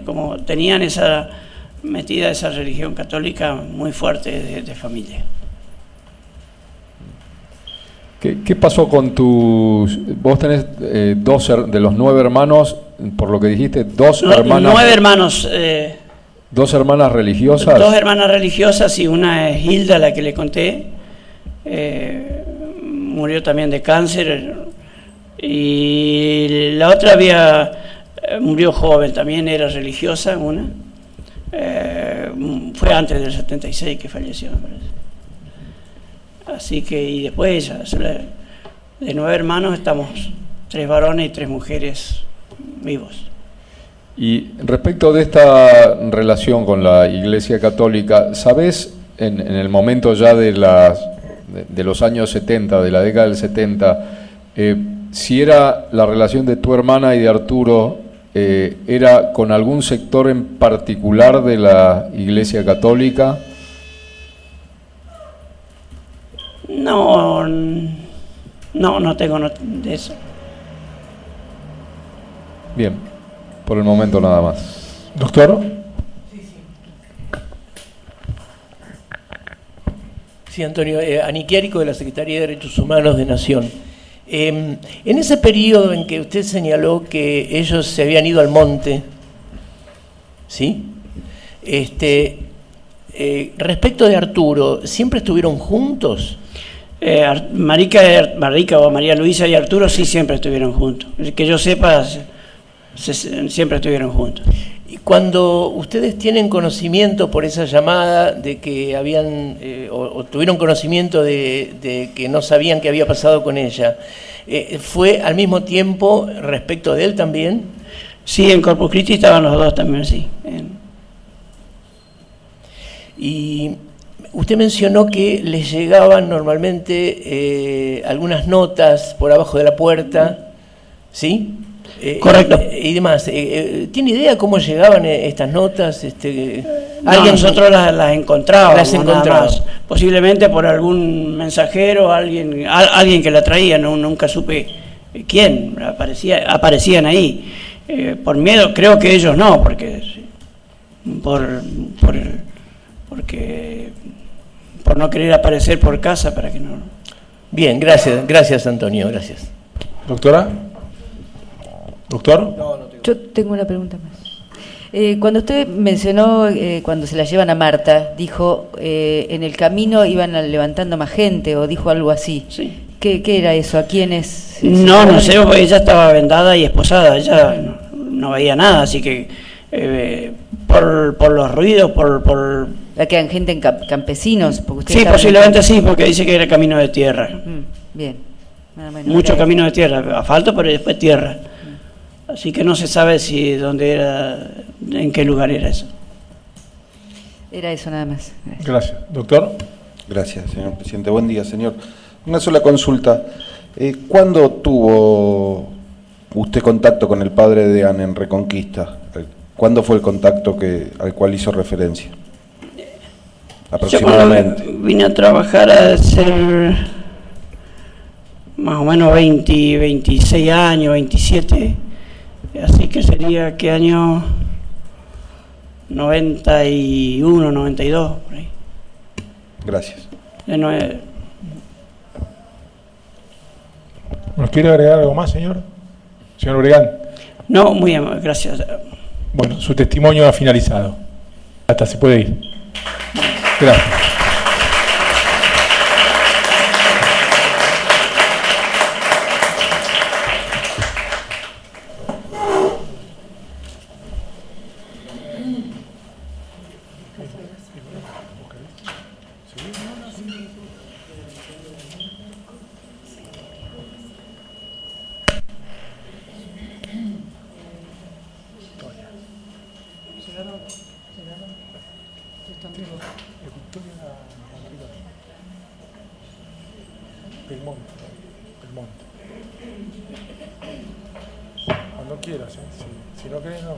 Como tenían esa religión católica muy fuerte de familia. ¿Qué pasó con vos tenés de los 9 hermanos, por lo que dijiste, dos hermanas... 9 hermanos. 2 hermanas religiosas. 2 hermanas religiosas y una es Hilda, la que le conté. Murió también de cáncer. Y la otra murió joven, también era religiosa, una. Fue antes del 76 que falleció, me parece. Así que, y después ella, de 9 hermanos estamos 3 varones y 3 mujeres vivos. Y respecto de esta relación con la Iglesia Católica, ¿sabés en el momento ya de los años 70, de la década del 70, si era la relación de tu hermana y de Arturo, era con algún sector en particular de la Iglesia Católica? No tengo de eso. Bien, por el momento nada más. Doctor. Sí, Antonio, Aniquiárico de la Secretaría de Derechos Humanos de Nación. En ese periodo en que usted señaló que ellos se habían ido al monte, ¿sí? Respecto de Arturo, ¿siempre estuvieron juntos? Marica o María Luisa y Arturo sí siempre estuvieron juntos. Que yo sepa, siempre estuvieron juntos. Y cuando ustedes tienen conocimiento por esa llamada de que habían, o tuvieron conocimiento de que no sabían qué había pasado con ella, ¿fue al mismo tiempo respecto de él también? Sí, en Corpus Christi estaban los dos también, sí. Y usted mencionó que les llegaban normalmente algunas notas por abajo de la puerta, ¿sí? Correcto. Y demás. ¿Tiene idea cómo llegaban estas notas? No, nosotros las encontrábamos. Las encontrábamos. Nada más. Posiblemente por algún mensajero, alguien que la traía, nunca supe quién, aparecían ahí. Por miedo, creo que ellos no, porque por no querer aparecer por casa para que no. Bien, gracias Antonio, gracias. ¿Doctora? ¿Doctor? Yo tengo una pregunta más. Cuando usted mencionó, cuando se la llevan a Marta, dijo, en el camino iban levantando más gente, o dijo algo así. Sí. ¿Qué era eso? ¿A quiénes? No sé, porque ella estaba vendada y esposada, ella no veía nada, así que por los ruidos, por... ¿Que eran gente en campesinos? Porque usted Sí, estaba posiblemente sí, porque dice que era camino de tierra. Bien. Bueno, Mucho era camino de tierra, asfalto, pero después tierra. Así que no se sabe si dónde era, en qué lugar era eso. Era eso nada más. Gracias. ¿Doctor? Gracias, señor presidente. Buen día, señor. Una sola consulta. ¿Cuándo tuvo usted contacto con el padre de Ana en Reconquista? ¿Cuándo fue el contacto al cual hizo referencia? Aproximadamente. Yo vine a trabajar a hacer más o menos 26 años, 27, así que sería, ¿qué año? 91, 92, por ahí. Gracias. ¿Nos quiere agregar algo más, señor? Señor Obregán. No, muy amable, gracias. Bueno, su testimonio ha finalizado. Hasta se puede ir. Gracias. Belmonte. Cuando quieras, si no querés, no.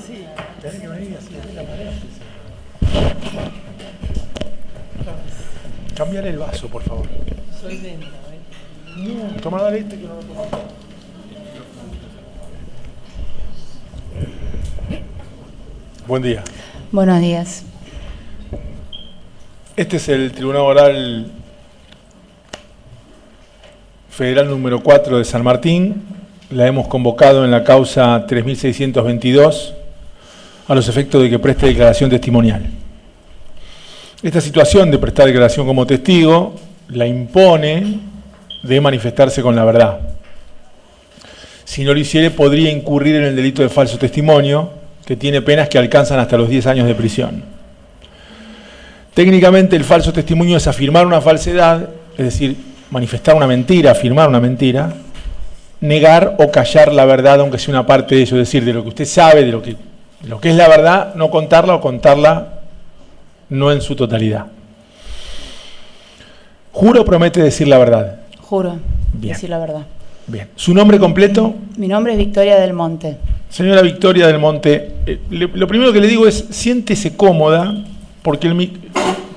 Sí. Tenés que venir así, la pared. Cambiar el vaso, por favor. Soy lenta, No, toma, dale este que no lo tomo. Buen día. Buenos días. Este es el Tribunal Oral Federal número 4 de San Martín. La hemos convocado en la causa 3622 a los efectos de que preste declaración testimonial. Esta situación de prestar declaración como testigo la impone de manifestarse con la verdad. Si no lo hiciere, podría incurrir en el delito de falso testimonio, que tiene penas que alcanzan hasta los 10 años de prisión. Técnicamente, el falso testimonio es afirmar una falsedad, es decir, manifestar una mentira, afirmar una mentira, negar o callar la verdad, aunque sea una parte de ello, es decir, de lo que usted sabe, de lo que es la verdad, no contarla o contarla no en su totalidad. ¿Jura o promete decir la verdad? Juro. Bien. Decir la verdad. Bien. ¿Su nombre completo? Mi nombre es Victoria del Monte. Señora Victoria del Monte, lo primero que le digo es, siéntese cómoda, porque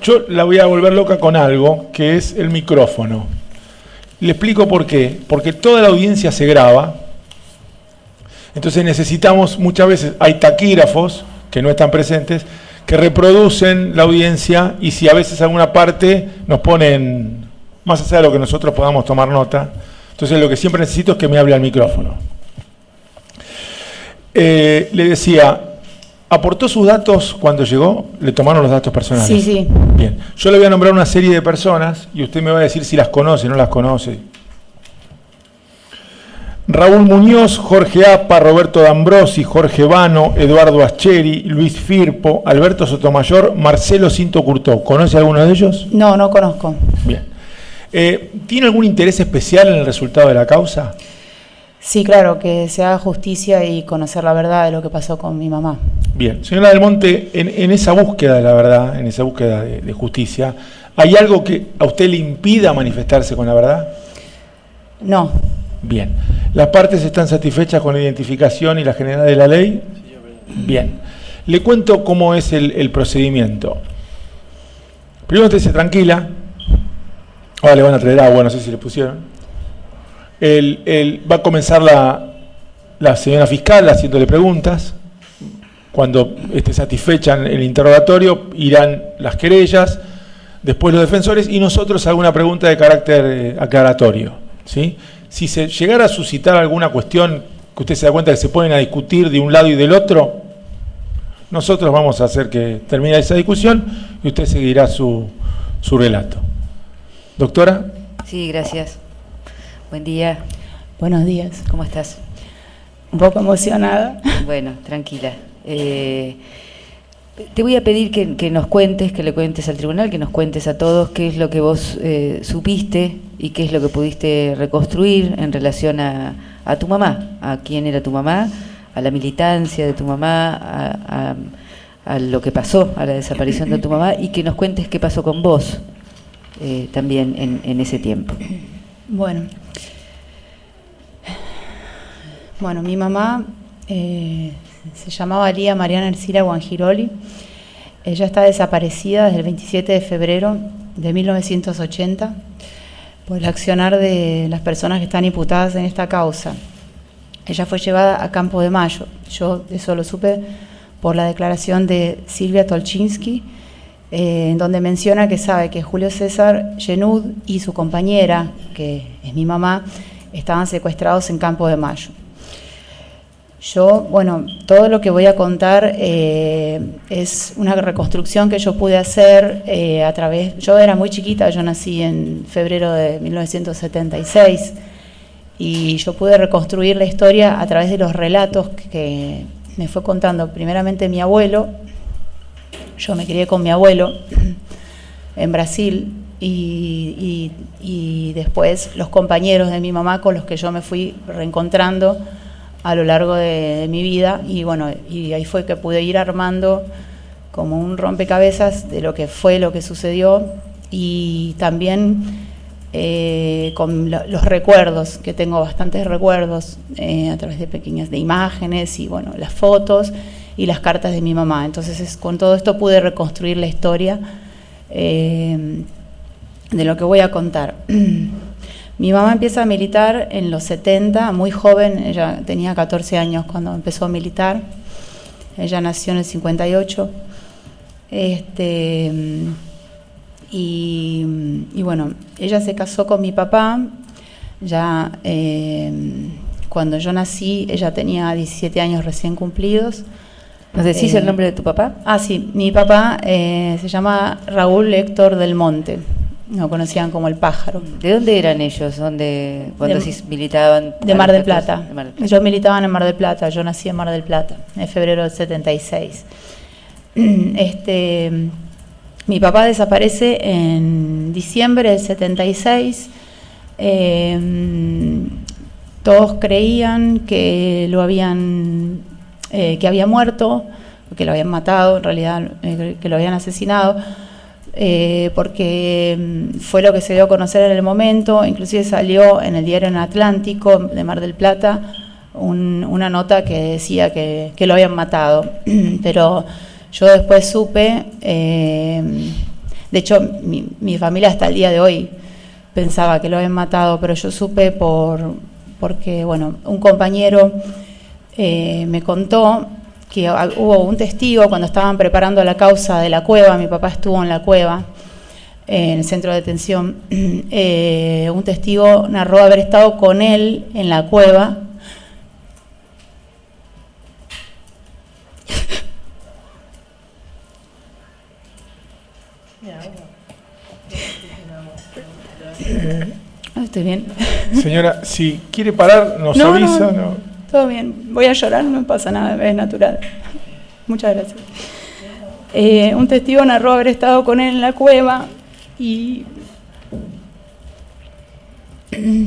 yo la voy a volver loca con algo, que es el micrófono. Le explico por qué. Porque toda la audiencia se graba, entonces necesitamos, muchas veces hay taquígrafos que no están presentes, que reproducen la audiencia, y si a veces alguna parte nos ponen más allá de lo que nosotros podamos tomar nota, entonces lo que siempre necesito es que me hable al micrófono. Le decía, ¿aportó sus datos cuando llegó? ¿Le tomaron los datos personales? Sí, sí. Bien, yo le voy a nombrar una serie de personas y usted me va a decir si las conoce o no las conoce. Raúl Muñoz, Jorge Apa, Roberto D'Ambrosi, Jorge Vano, Eduardo Ascheri, Luis Firpo, Alberto Sotomayor, Marcelo Cinto Curtó. ¿Conoce alguno de ellos? No, no conozco. Bien. ¿Tiene algún interés especial en el resultado de la causa? Sí, claro, que se haga justicia y conocer la verdad de lo que pasó con mi mamá. Bien. Señora Del Monte, en esa búsqueda de la verdad, en esa búsqueda de justicia, ¿hay algo que a usted le impida manifestarse con la verdad? No. Bien. ¿Las partes están satisfechas con la identificación y la generalidad de la ley? Bien. Le cuento cómo es el procedimiento. Primero usted se tranquila. Ahora le van a traer agua, no sé si le pusieron. Va a comenzar la señora fiscal haciéndole preguntas. Cuando esté satisfecha en el interrogatorio, irán las querellas, después los defensores y nosotros alguna pregunta de carácter aclaratorio, ¿sí? Si se llegara a suscitar alguna cuestión que usted se da cuenta que se ponen a discutir de un lado y del otro, nosotros vamos a hacer que termine esa discusión y usted seguirá su relato. Doctora. Sí, gracias. Buen día. Buenos días. ¿Cómo estás? Un poco emocionada. Bueno, tranquila. Te voy a pedir que nos cuentes, que le cuentes al tribunal, que nos cuentes a todos qué es lo que vos supiste y qué es lo que pudiste reconstruir en relación a tu mamá, a quién era tu mamá, a la militancia de tu mamá, a lo que pasó, a la desaparición de tu mamá, y que nos cuentes qué pasó con vos también en ese tiempo. Bueno, mi mamá se llamaba Lía Mariana Ercila Guangiroli. Ella está desaparecida desde el 27 de febrero de 1980 por el accionar de las personas que están imputadas en esta causa. Ella fue llevada a Campo de Mayo. Yo eso lo supe por la declaración de Silvia Tolchinsky, en donde menciona que sabe que Julio César Genud y su compañera, que es mi mamá, estaban secuestrados en Campo de Mayo. Yo, todo lo que voy a contar es una reconstrucción que yo pude hacer a través... Yo era muy chiquita, yo nací en febrero de 1976 y yo pude reconstruir la historia a través de los relatos que me fue contando primeramente mi abuelo. Yo me crié con mi abuelo en Brasil y después los compañeros de mi mamá con los que yo me fui reencontrando a lo largo de mi vida y ahí fue que pude ir armando como un rompecabezas de lo que fue, lo que sucedió y también con los recuerdos, que tengo bastantes recuerdos a través de imágenes y las fotos y las cartas de mi mamá. Entonces con todo esto pude reconstruir la historia de lo que voy a contar. Mi mamá empieza a militar en los 70, muy joven, ella tenía 14 años cuando empezó a militar, ella nació en el 58, ella se casó con mi papá, ya cuando yo nací ella tenía 17 años recién cumplidos. ¿Nos decís el nombre de tu papá? Sí, mi papá se llama Raúl Héctor del Monte. Lo conocían como el pájaro. ¿De dónde eran ellos? Cuando militaban? De Mar del Plata. Ellos militaban en Mar del Plata, yo nací en Mar del Plata, en febrero del 76. Mi papá desaparece en diciembre del 76. Todos creían que que había muerto, que lo habían matado, en realidad que lo habían asesinado. Porque fue lo que se dio a conocer en el momento, inclusive salió en el diario En Atlántico de Mar del Plata una nota que decía que lo habían matado, pero yo después supe, de hecho mi familia hasta el día de hoy pensaba que lo habían matado, pero yo supe porque bueno, un compañero me contó que hubo un testigo cuando estaban preparando la causa de la cueva. Mi papá estuvo en la cueva, en el centro de detención. Un testigo narró haber estado con él en la cueva. Estoy bien. Señora, si quiere parar, nos avisa. No. Todo bien, voy a llorar, no pasa nada, es natural. Muchas gracias. Un testigo narró haber estado con él en la cueva y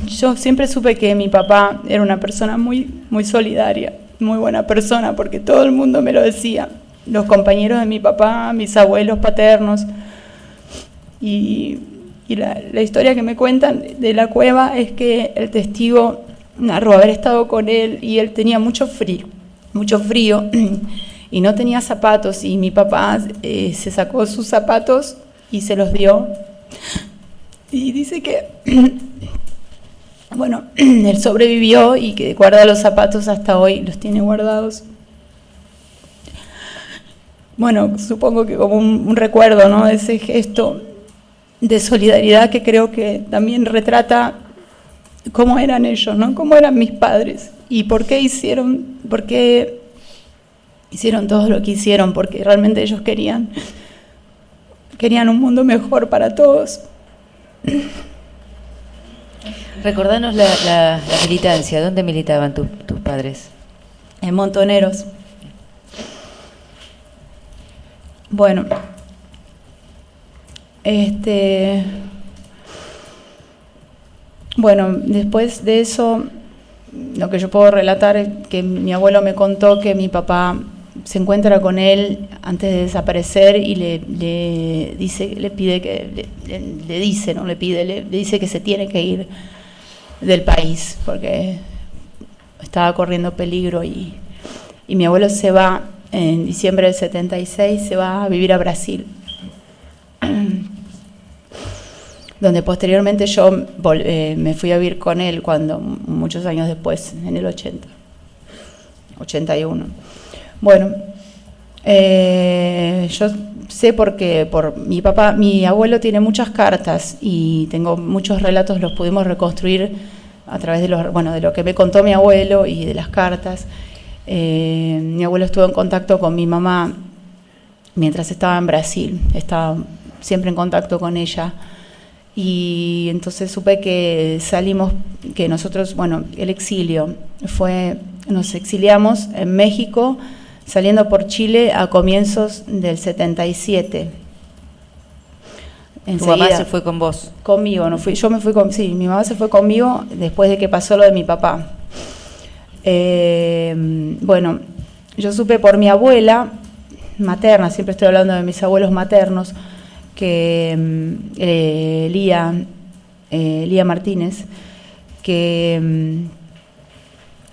yo siempre supe que mi papá era una persona muy, muy solidaria, muy buena persona, porque todo el mundo me lo decía, los compañeros de mi papá, mis abuelos paternos, y la historia que me cuentan de la cueva es que el testigo narró haber estado con él y él tenía mucho frío y no tenía zapatos, y mi papá se sacó sus zapatos y se los dio, y dice que bueno, él sobrevivió y que guarda los zapatos hasta hoy, los tiene guardados. Bueno, supongo que como un recuerdo, ¿no?, de ese gesto de solidaridad que creo que también retrata cómo eran ellos, ¿no?, cómo eran mis padres y por qué hicieron todo lo que hicieron, porque realmente ellos querían un mundo mejor para todos. Recordanos la militancia. ¿Dónde militaban tus padres? En Montoneros. Bueno, bueno, después de eso, lo que yo puedo relatar es que mi abuelo me contó que mi papá se encuentra con él antes de desaparecer y le dice que se tiene que ir del país porque estaba corriendo peligro, y mi abuelo se va en diciembre del 76, se va a vivir a Brasil, donde posteriormente yo me fui a vivir con él muchos años después, en el 81. Bueno, yo sé porque por mi abuelo tiene muchas cartas y tengo muchos relatos, los pudimos reconstruir a través de lo que me contó mi abuelo y de las cartas. Mi abuelo estuvo en contacto con mi mamá mientras estaba en Brasil, estaba siempre en contacto con ella, y entonces supe que nosotros, el exilio nos exiliamos en México, saliendo por Chile a comienzos del 77. ¿Tu mamá se fue con vos? Conmigo, mi mamá se fue conmigo después de que pasó lo de mi papá. Bueno, yo supe por mi abuela materna, siempre estoy hablando de mis abuelos maternos, que Lía Martínez, que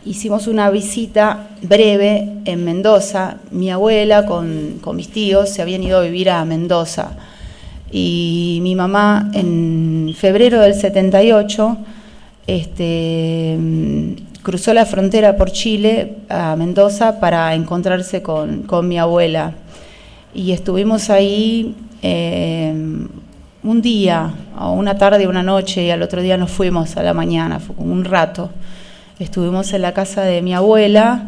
hicimos una visita breve en Mendoza. Mi abuela con mis tíos se habían ido a vivir a Mendoza, y mi mamá en febrero del 78 cruzó la frontera por Chile a Mendoza para encontrarse con mi abuela, y estuvimos ahí un día, o una tarde, una noche, y al otro día nos fuimos a la mañana, fue como un rato. Estuvimos en la casa de mi abuela,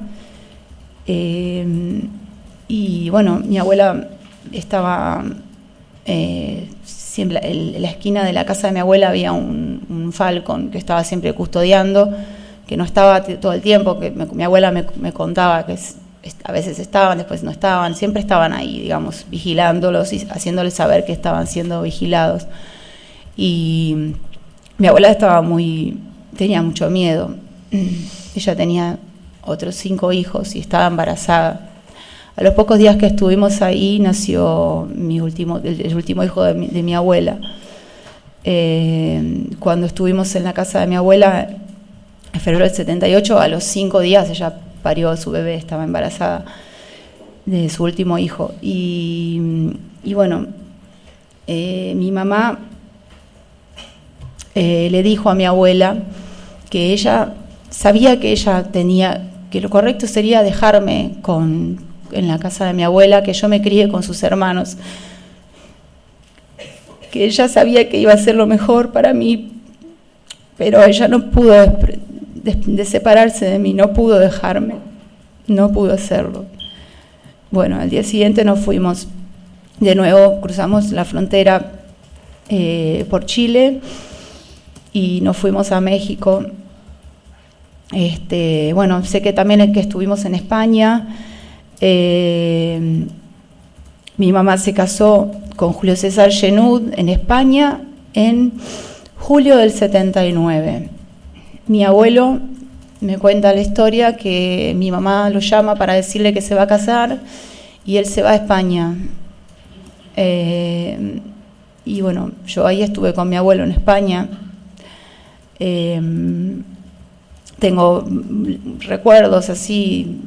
y bueno, mi abuela estaba siempre en la esquina de la casa de mi abuela había un falcon que estaba siempre custodiando, que no estaba todo el tiempo, que mi abuela me contaba que a veces estaban, después no estaban, siempre estaban ahí, digamos, vigilándolos y haciéndoles saber que estaban siendo vigilados. Y mi abuela tenía mucho miedo. Ella tenía otros 5 hijos y estaba embarazada. A los pocos días que estuvimos ahí nació el último hijo de mi abuela. Cuando estuvimos en la casa de mi abuela, en febrero del 78, a los 5 días ella parió a su bebé, estaba embarazada de su último hijo. Y bueno, mi mamá le dijo a mi abuela que ella sabía que ella tenía, que lo correcto sería dejarme en la casa de mi abuela, que yo me crié con sus hermanos, que ella sabía que iba a ser lo mejor para mí, pero ella no pudo de separarse de mí, no pudo dejarme, no pudo hacerlo. Bueno, al día siguiente nos fuimos de nuevo, cruzamos la frontera por Chile y nos fuimos a México. Bueno, sé que también es que estuvimos en España. Mi mamá se casó con Julio César Genud en España en julio del 79. Mi abuelo me cuenta la historia que mi mamá lo llama para decirle que se va a casar y él se va a España. Y bueno, yo ahí estuve con mi abuelo en España. Tengo recuerdos así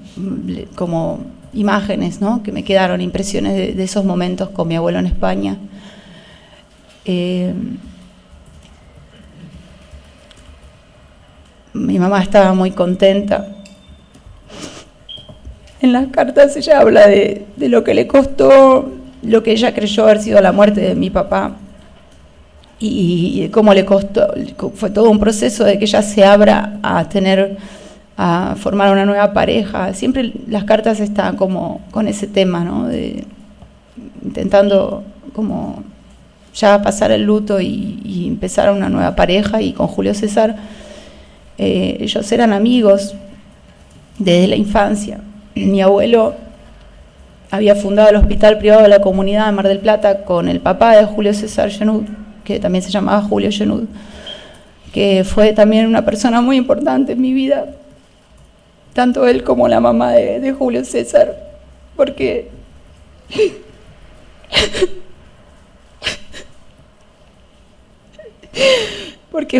como imágenes, ¿no?, que me quedaron, impresiones de esos momentos con mi abuelo en España. Mi mamá estaba muy contenta. En las cartas ella habla de lo que le costó, lo que ella creyó haber sido la muerte de mi papá y cómo le costó. Fue todo un proceso de que ella se abra a formar una nueva pareja. Siempre las cartas están como con ese tema, ¿no?, de intentando como ya pasar el luto y empezar una nueva pareja. Y con Julio César, ellos eran amigos desde la infancia. Mi abuelo había fundado el Hospital Privado de la Comunidad de Mar del Plata con el papá de Julio César Genud, que también se llamaba Julio Genud, que fue también una persona muy importante en mi vida, tanto él como la mamá de Julio César, porque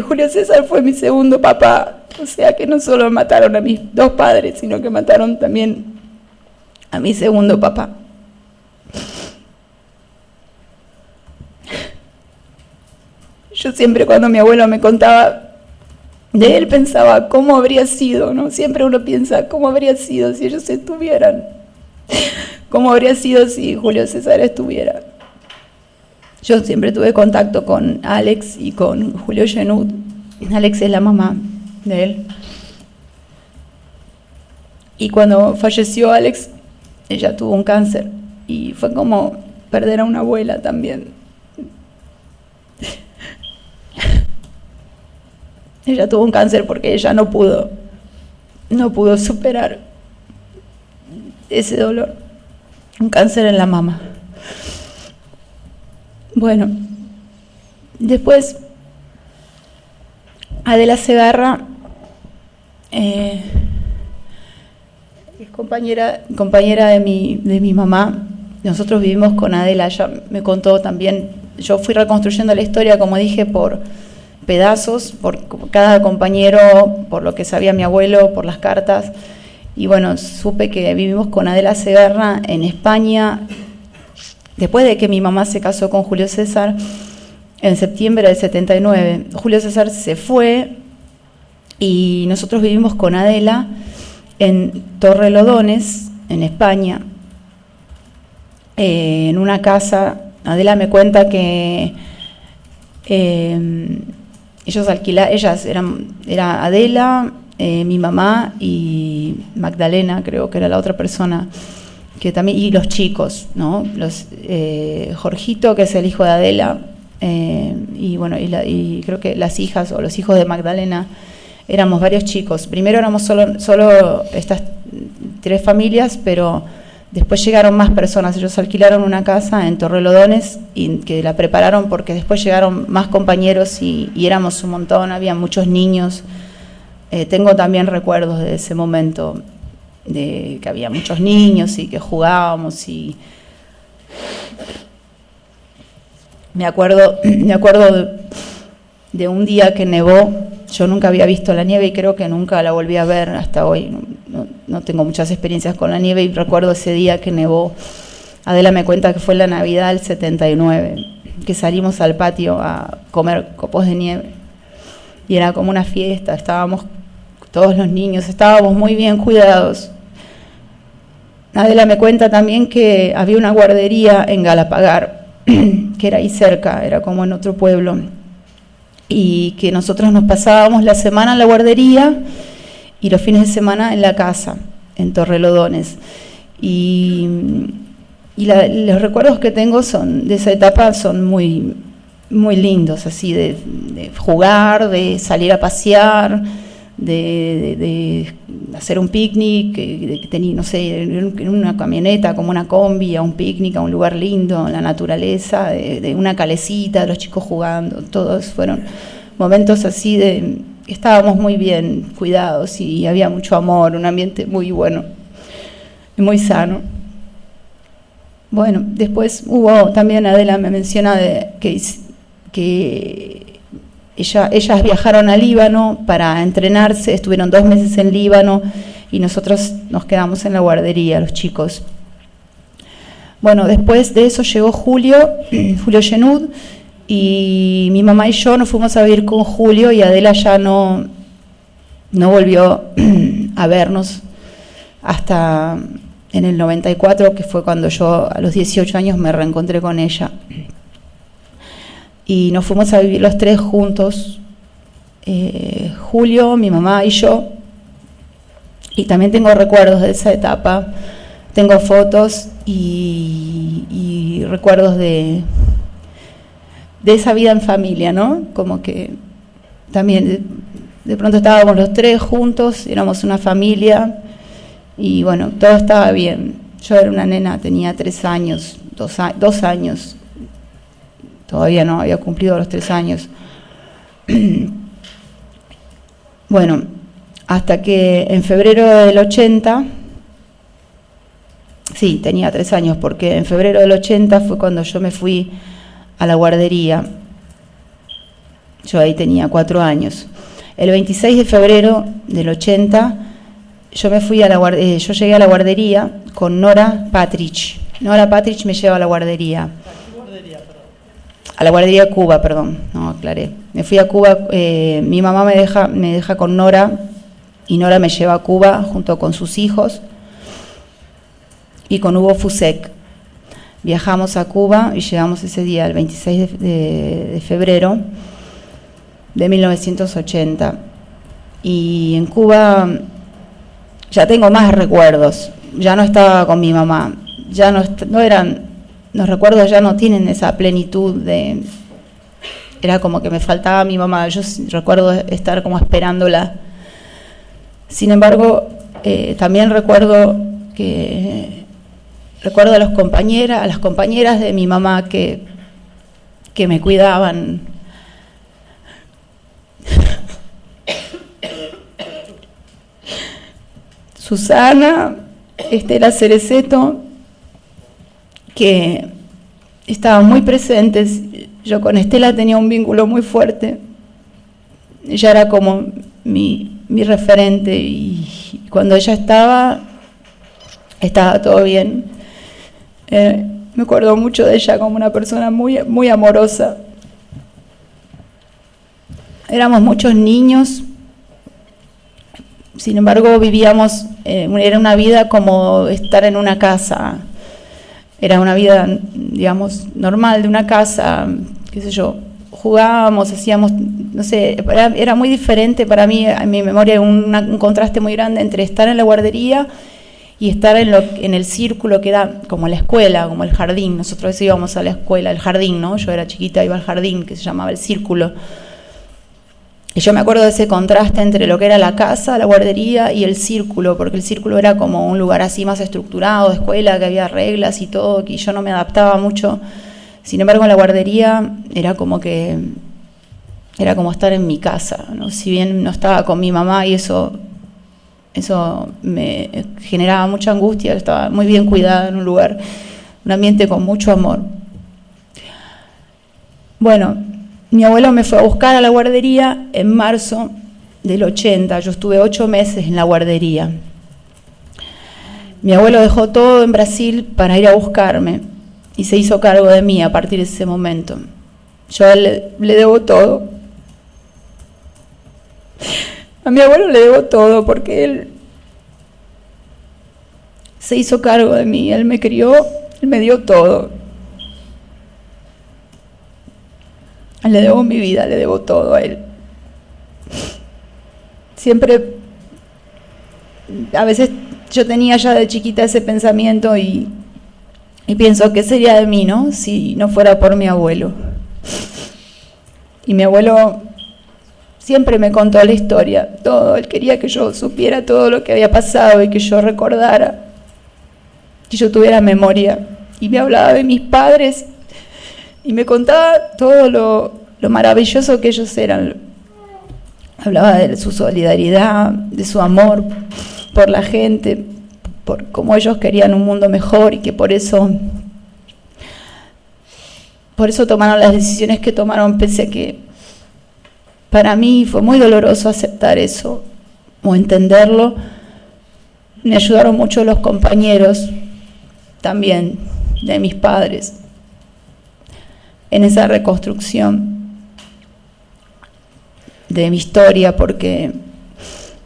Julio César fue mi segundo papá. O sea que no solo mataron a mis dos padres, sino que mataron también a mi segundo papá. Yo siempre, cuando mi abuelo me contaba de él, pensaba cómo habría sido, ¿no? Siempre uno piensa cómo habría sido si ellos estuvieran, cómo habría sido si Julio César estuviera. Yo siempre tuve contacto con Alex y con Julio Genud. Alex es la mamá de él. Y cuando falleció Alex, ella tuvo un cáncer y fue como perder a una abuela también. Ella tuvo un cáncer porque ella no pudo superar ese dolor. Un cáncer en la mama. Bueno, después Adela Segarra es compañera de mi mamá. Nosotros vivimos con Adela, ella me contó también. Yo fui reconstruyendo la historia, como dije, por pedazos, por cada compañero, por lo que sabía mi abuelo, por las cartas. Y bueno, supe que vivimos con Adela Segarra en España después de que mi mamá se casó con Julio César en septiembre del 79. Julio César se fue y nosotros vivimos con Adela en Torrelodones, en España, en una casa. Adela me cuenta que era Adela, mi mamá y Magdalena, creo que era la otra persona, que también, y los chicos, ¿no? Jorgito, que es el hijo de Adela, y bueno, y creo que las hijas o los hijos de Magdalena. Éramos varios chicos. Primero éramos solo estas 3 familias, pero después llegaron más personas. Ellos alquilaron una casa en Torrelodones y que la prepararon porque después llegaron más compañeros y éramos un montón, había muchos niños. Tengo también recuerdos de ese momento, de que había muchos niños y que jugábamos. Y me acuerdo de un día que nevó Yo nunca había visto la nieve y creo que nunca la volví a ver hasta hoy. No tengo muchas experiencias con la nieve y recuerdo ese día que nevó. Adela me cuenta que fue la Navidad del 79, que salimos al patio a comer copos de nieve. Y era como una fiesta, estábamos todos los niños, estábamos muy bien cuidados. Adela me cuenta también que había una guardería en Galapagar, que era ahí cerca, era como en otro pueblo, y que nosotros nos pasábamos la semana en la guardería y los fines de semana en la casa, en Torrelodones. Y los recuerdos que tengo de esa etapa son muy, muy lindos, así de jugar, de salir a pasear, de hacer un picnic, no sé, en una camioneta como una combi, a un picnic, a un lugar lindo, en la naturaleza, de una calecita, los chicos jugando, todos fueron momentos así estábamos muy bien cuidados y había mucho amor, un ambiente muy bueno y muy sano. Bueno, después hubo, también Adela me menciona que ellas viajaron a Líbano para entrenarse, estuvieron 2 meses en Líbano y nosotros nos quedamos en la guardería, los chicos. Bueno, después de eso llegó Julio Genud, y mi mamá y yo nos fuimos a vivir con Julio y Adela ya no volvió a vernos hasta en el 94, que fue cuando yo a los 18 años me reencontré con ella. Y nos fuimos a vivir los 3 juntos, Julio, mi mamá y yo. Y también tengo recuerdos de esa etapa, tengo fotos y recuerdos de esa vida en familia, ¿no? Como que también de pronto estábamos los 3 juntos, éramos una familia y bueno, todo estaba bien. Yo era una nena, tenía 3 años, 2 años. Todavía no había cumplido los 3 años. Bueno, hasta que en febrero del 80, sí, tenía 3 años, porque en febrero del 80 fue cuando yo me fui a la guardería. Yo ahí tenía 4 años. El 26 de febrero del 80, yo llegué a la guardería con Nora Patrich. Nora Patrich me lleva a la guardería. A la guardería de Cuba, perdón, no aclaré. Me fui a Cuba, mi mamá me deja con Nora y Nora me lleva a Cuba junto con sus hijos y con Hugo Fusek. Viajamos a Cuba y llegamos ese día, el 26 de febrero de 1980. Y en Cuba ya tengo más recuerdos, ya no estaba con mi mamá, ya no eran... Los recuerdos ya no tienen esa plenitud era como que me faltaba mi mamá, yo recuerdo estar como esperándola. Sin embargo, también recuerdo a las compañeras de mi mamá que me cuidaban. Susana, Estela Cereceto, que estaban muy presentes. Yo con Estela tenía un vínculo muy fuerte. Ella era como mi referente y cuando ella estaba todo bien. Me acuerdo mucho de ella como una persona muy, muy amorosa. Éramos muchos niños, sin embargo vivíamos, era una vida como estar en una casa. Era una vida, digamos, normal de una casa, qué sé yo, jugábamos, hacíamos, no sé, era muy diferente para mí, en mi memoria, un contraste muy grande entre estar en la guardería y estar en el círculo que era como la escuela, como el jardín. Nosotros íbamos a la escuela, el jardín, ¿no? Yo era chiquita, iba al jardín, que se llamaba el círculo. Y yo me acuerdo de ese contraste entre lo que era la casa, la guardería y el círculo, porque el círculo era como un lugar así más estructurado, de escuela, que había reglas y todo, que yo no me adaptaba mucho. Sin embargo, en la guardería era como estar en mi casa, ¿no? Si bien no estaba con mi mamá y eso me generaba mucha angustia, estaba muy bien cuidada en un lugar, un ambiente con mucho amor. Bueno, mi abuelo me fue a buscar a la guardería en marzo del 80, yo estuve 8 meses en la guardería. Mi abuelo dejó todo en Brasil para ir a buscarme y se hizo cargo de mí a partir de ese momento. Yo a él le debo todo. A mi abuelo le debo todo porque él se hizo cargo de mí, él me crió, él me dio todo. Le debo mi vida, le debo todo a él. Siempre, a veces yo tenía ya de chiquita ese pensamiento y pienso, ¿qué sería de mí, no? Si no fuera por mi abuelo. Y mi abuelo siempre me contó la historia, todo. Él quería que yo supiera todo lo que había pasado y que yo recordara, que yo tuviera memoria. Y me hablaba de mis padres y me contaba todo lo maravilloso que ellos eran. Hablaba de su solidaridad, de su amor por la gente, por cómo ellos querían un mundo mejor y que por eso tomaron las decisiones que tomaron, pese a que para mí fue muy doloroso aceptar eso o entenderlo. Me ayudaron mucho los compañeros también de mis padres en esa reconstrucción de mi historia, porque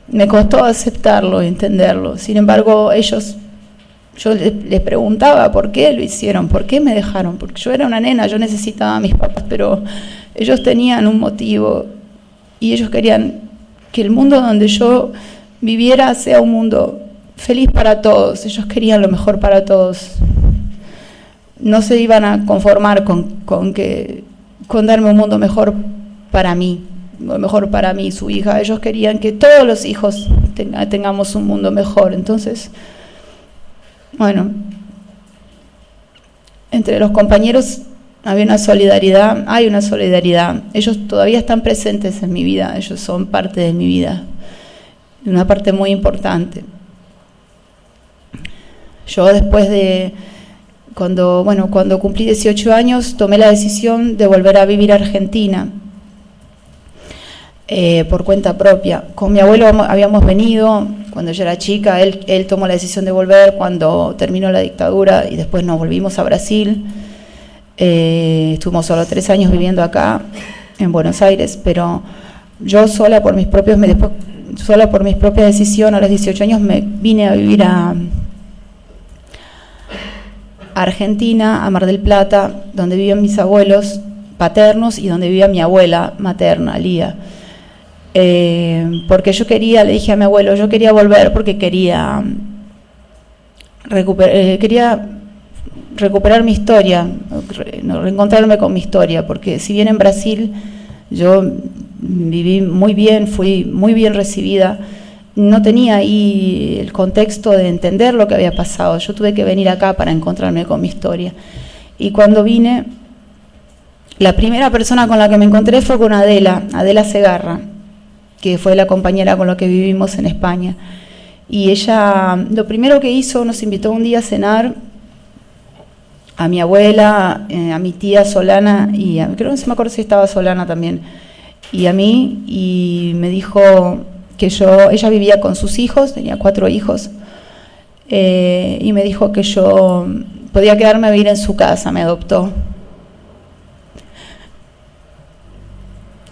me costó aceptarlo y entenderlo. Sin embargo, yo les preguntaba por qué lo hicieron, por qué me dejaron, porque yo era una nena, yo necesitaba a mis papás, pero ellos tenían un motivo y ellos querían que el mundo donde yo viviera sea un mundo feliz para todos. Ellos querían lo mejor para todos. No se iban a conformar con darme un mundo mejor para mí, lo mejor para mí, su hija. Ellos querían que todos los hijos tengamos un mundo mejor. Entonces, bueno, entre los compañeros había una solidaridad, hay una solidaridad. Ellos todavía están presentes en mi vida, ellos son parte de mi vida, una parte muy importante. Yo después de, cuando cumplí 18 años, tomé la decisión de volver a vivir a Argentina, por cuenta propia. Con mi abuelo habíamos venido cuando yo era chica, él tomó la decisión de volver cuando terminó la dictadura y después nos volvimos a Brasil. Estuvimos solo 3 años viviendo acá en Buenos Aires, pero yo sola por mis propias decisiones, a los 18 años me vine a vivir a Argentina, a Mar del Plata, donde vivían mis abuelos paternos y donde vivía mi abuela materna, Lía. Porque yo le dije a mi abuelo, yo quería volver porque quería recuperar mi historia, reencontrarme con mi historia, porque si bien en Brasil yo viví muy bien, fui muy bien recibida, no tenía ahí el contexto de entender lo que había pasado. Yo tuve que venir acá para encontrarme con mi historia. Y cuando vine, la primera persona con la que me encontré fue con Adela Segarra, que fue la compañera con la que vivimos en España. Y ella, lo primero que hizo, nos invitó un día a cenar a mi abuela, a mi tía Solana, y creo que no me acuerdo si estaba Solana también, y a mí, y me dijo que ella vivía con sus hijos, tenía 4 hijos, y me dijo que yo podía quedarme a vivir en su casa, me adoptó.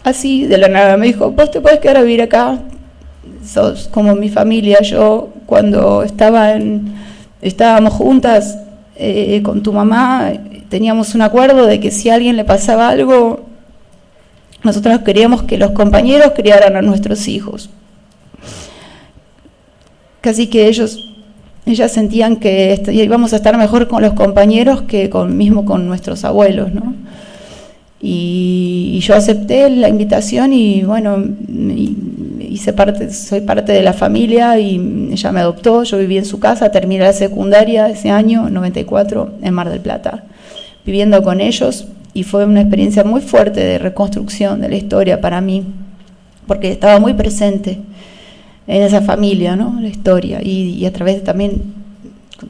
Así, de la nada, me dijo, vos te podés quedar a vivir acá, sos como mi familia. Yo, cuando estábamos juntas con tu mamá, teníamos un acuerdo de que si a alguien le pasaba algo, nosotros queríamos que los compañeros criaran a nuestros hijos. Casi que ellas sentían que íbamos a estar mejor con los compañeros que mismo con nuestros abuelos, ¿no? Y yo acepté la invitación y bueno, soy parte de la familia y ella me adoptó. Yo viví en su casa, terminé la secundaria ese año, 94, en Mar del Plata, viviendo con ellos, y fue una experiencia muy fuerte de reconstrucción de la historia para mí, porque estaba muy presente en esa familia, ¿no? La historia, y a través de también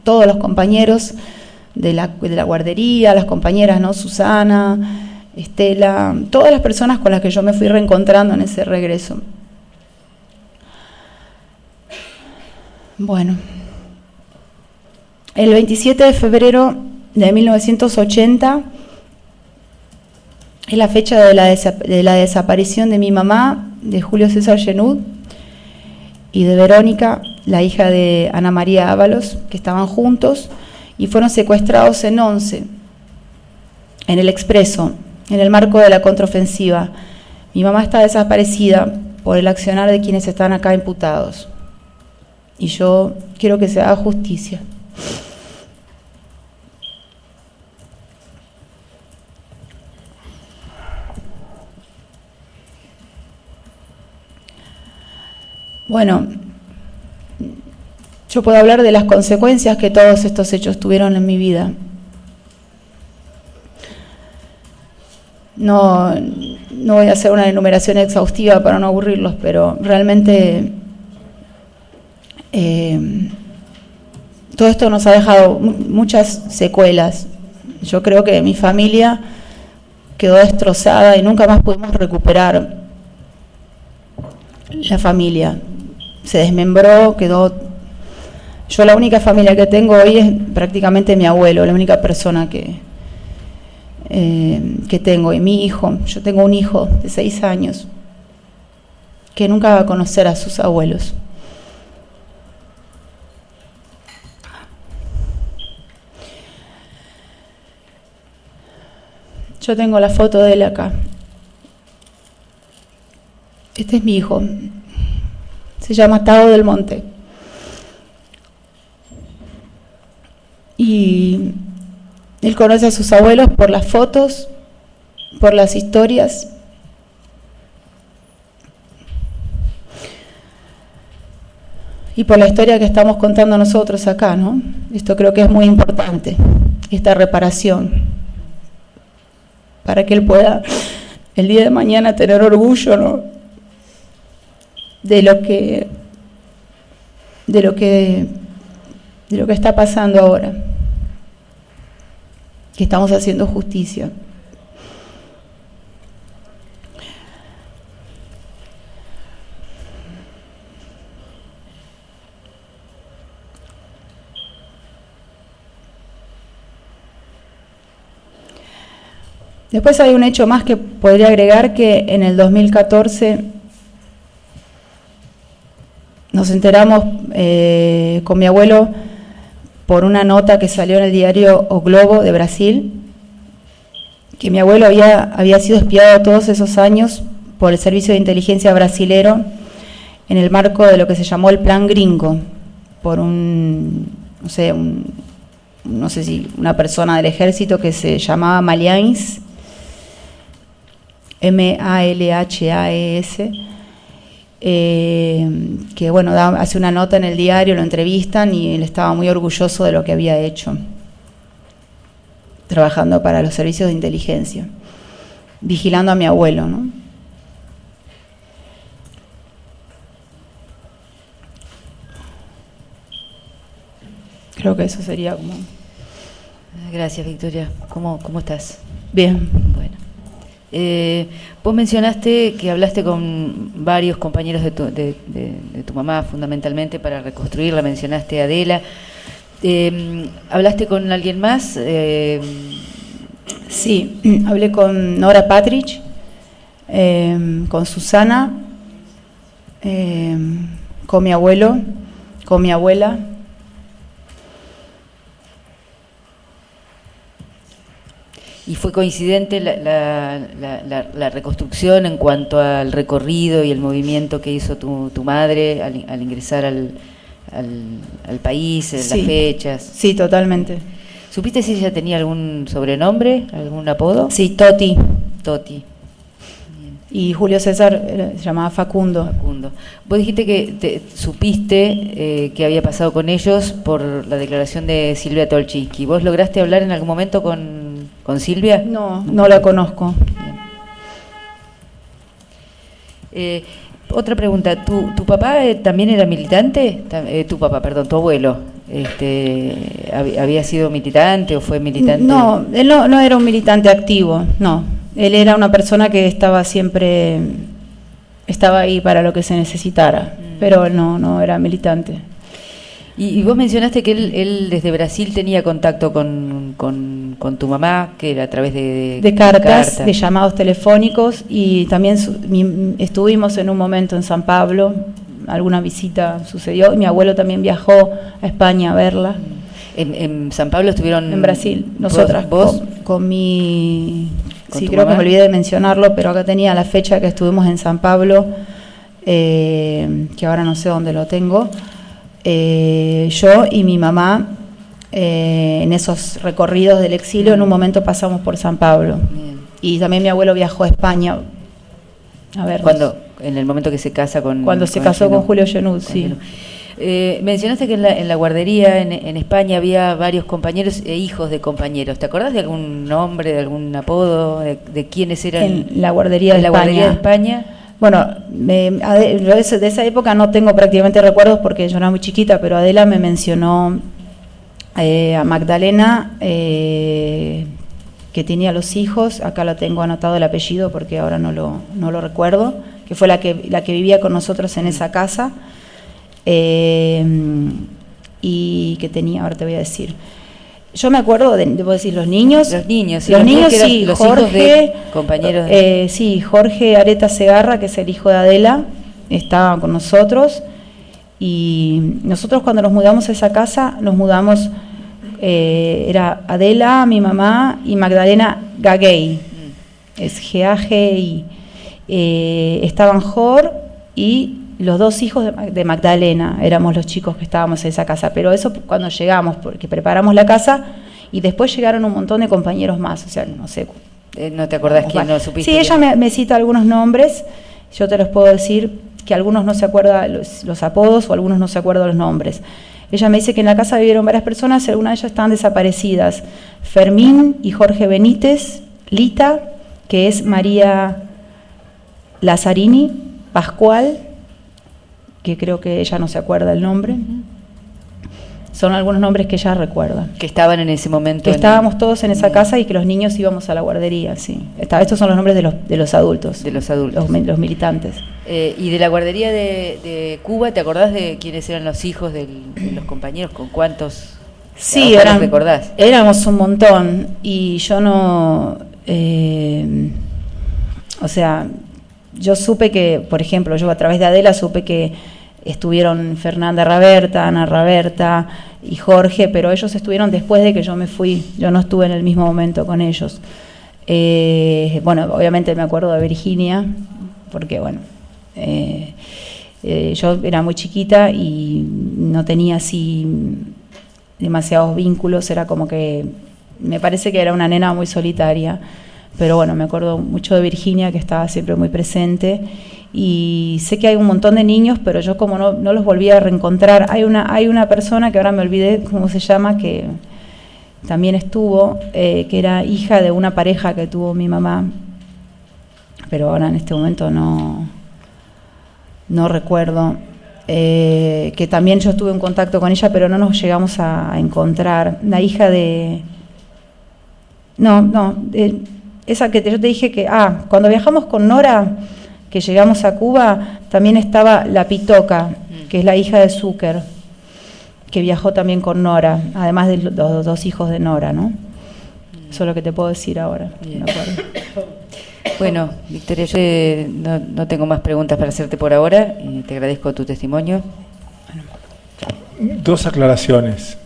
todos los compañeros de la guardería, las compañeras, ¿no? Susana, Estela, todas las personas con las que yo me fui reencontrando en ese regreso. Bueno, el 27 de febrero de 1980 es la fecha de la desaparición de mi mamá, de Julio César Genud, y de Verónica, la hija de Ana María Ábalos, que estaban juntos y fueron secuestrados en Once, en el Expreso, en el marco de la contraofensiva. Mi mamá está desaparecida por el accionar de quienes están acá imputados. Y yo quiero que se haga justicia. Bueno, yo puedo hablar de las consecuencias que todos estos hechos tuvieron en mi vida. No voy a hacer una enumeración exhaustiva para no aburrirlos, pero realmente todo esto nos ha dejado muchas secuelas. Yo creo que mi familia quedó destrozada y nunca más pudimos recuperar la familia. Se desmembró, quedó... Yo la única familia que tengo hoy es prácticamente mi abuelo, la única persona que tengo, y mi hijo. Yo tengo un hijo de 6 años que nunca va a conocer a sus abuelos. Yo tengo la foto de él acá. Este es mi hijo. Se llama Tao del Monte. Y él conoce a sus abuelos por las fotos, por las historias. Y por la historia que estamos contando nosotros acá, ¿no? Esto creo que es muy importante, esta reparación, para que él pueda el día de mañana tener orgullo, ¿no?, de lo que está pasando ahora, que estamos haciendo justicia. Después hay un hecho más que podría agregar, que en el 2014 nos enteramos con mi abuelo por una nota que salió en el diario O Globo de Brasil, que mi abuelo había sido espiado todos esos años por el servicio de inteligencia brasilero en el marco de lo que se llamó el Plan Gringo, por no sé si una persona del ejército que se llamaba Malhaes, Malhaes, que bueno, hace una nota en el diario, lo entrevistan y él estaba muy orgulloso de lo que había hecho, trabajando para los servicios de inteligencia, vigilando a mi abuelo, ¿no? Creo que eso sería como... Gracias, Victoria. ¿Cómo estás? Bien. Bueno. Vos mencionaste que hablaste con varios compañeros de tu mamá, fundamentalmente, para reconstruirla. Mencionaste a Adela. ¿Hablaste con alguien más? Sí, hablé con Nora Patrich, con Susana, con mi abuelo, con mi abuela. ¿Y fue coincidente la reconstrucción en cuanto al recorrido y el movimiento que hizo tu madre al ingresar al país, Sí. las fechas? Sí, totalmente. ¿Supiste si ella tenía algún sobrenombre, algún apodo? Sí, Toti. Toti. Y Julio César se llamaba Facundo. Facundo. Vos dijiste que supiste qué había pasado con ellos por la declaración de Silvia Tolchinsky. ¿Vos lograste hablar en algún momento con Silvia? No la conozco. Otra pregunta, ¿tu papá también era militante? Tu abuelo, ¿había sido militante o fue militante? No, él no era un militante activo, no. Él era una persona que estaba ahí para lo que se necesitara, pero no era militante. Y vos mencionaste que él desde Brasil tenía contacto con tu mamá, que era a través de cartas, de llamados telefónicos, y también estuvimos en un momento en San Pablo, alguna visita sucedió, y mi abuelo también viajó a España a verla. ¿En San Pablo estuvieron? En Brasil, nosotras, ¿Vos? Con mi... ¿Con sí, tu creo mamá? que me olvidé de mencionarlo, pero acá tenía la fecha que estuvimos en San Pablo, que ahora no sé dónde lo tengo. Yo y mi mamá, en esos recorridos del exilio, en un momento pasamos por San Pablo. Bien. Y también mi abuelo viajó a España a ver. En el momento que se casa con... Cuando se casó con Julio Genud, sí. Mencionaste que en la guardería en España había varios compañeros e hijos de compañeros. ¿Te acordás de algún nombre, de algún apodo, de quiénes eran? En la guardería de España. Bueno, de esa época no tengo prácticamente recuerdos porque yo era muy chiquita, pero Adela me mencionó a Magdalena, que tenía los hijos, acá lo tengo anotado el apellido porque ahora no lo recuerdo, que fue la que vivía con nosotros en esa casa, y que tenía, ahora te voy a decir. Yo me acuerdo debo decir, los niños. Los niños, Sí, los Jorge, hijos de compañeros. Sí, Jorge Areta Segarra, que es el hijo de Adela, estaba con nosotros. Y nosotros cuando nos mudamos a esa casa, nos mudamos, era Adela, mi mamá, y Magdalena Gagay. Es G-A-G-I. Estaban Jor y los dos hijos de Magdalena, éramos los chicos que estábamos en esa casa, pero eso cuando llegamos, porque preparamos la casa y después llegaron un montón de compañeros más, o sea, no sé. ¿No te acordás quién? ¿No supiste? Sí, ella me cita algunos nombres, yo te los puedo decir, que algunos no se acuerdan los apodos o algunos no se acuerdan los nombres. Ella me dice que en la casa vivieron varias personas y algunas de ellas están desaparecidas. Fermín y Jorge Benítez, Lita, que es María Lazzarini, Pascual, que creo que ella no se acuerda el nombre. Son algunos nombres que ella recuerda. Que estaban en ese momento. Que estábamos todos en esa casa y que los niños íbamos a la guardería, sí. Estos son los nombres de los adultos. De los adultos. Los militantes. Y de la guardería de Cuba, ¿te acordás de quiénes eran los hijos de los compañeros? ¿Con cuántos? Sí, recordás? Éramos un montón y yo no... o sea, yo supe que, por ejemplo, yo a través de Adela supe que estuvieron Fernanda Raberta, Ana Raberta y Jorge, pero ellos estuvieron después de que yo me fui, yo no estuve en el mismo momento con ellos. Bueno, obviamente me acuerdo de Virginia, porque bueno, yo era muy chiquita y no tenía así demasiados vínculos, era como que, me parece que era una nena muy solitaria, pero bueno, me acuerdo mucho de Virginia, que estaba siempre muy presente. Y sé que hay un montón de niños, pero yo como no los volví a reencontrar. Hay una persona que ahora me olvidé cómo se llama, que también estuvo, que era hija de una pareja que tuvo mi mamá, pero ahora en este momento no recuerdo. Que también yo estuve en contacto con ella, pero no nos llegamos a encontrar. La hija de... esa que yo te dije que... cuando viajamos con Nora, que llegamos a Cuba, también estaba la Pitoca, que es la hija de Zucker, que viajó también con Nora, además de los dos hijos de Nora, ¿no? Eso es lo que te puedo decir ahora. Bien. Bueno, Victoria, yo no tengo más preguntas para hacerte por ahora. Te agradezco tu testimonio. Dos aclaraciones.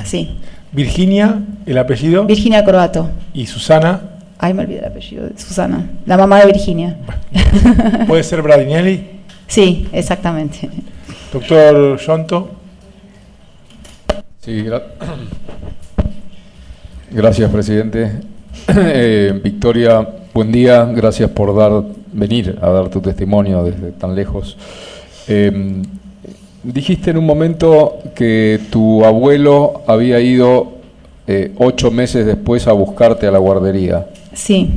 Sí. Virginia, el apellido. Virginia Croato. Y Susana. Ay, me olvidé el apellido de Susana, la mamá de Virginia. ¿Puede ser Bradinelli? Sí, exactamente. Doctor Yonto. Sí, gracias, presidente. Victoria, buen día, gracias por venir a dar tu testimonio desde tan lejos. Dijiste en un momento que tu abuelo había ido 8 meses después a buscarte a la guardería. Sí.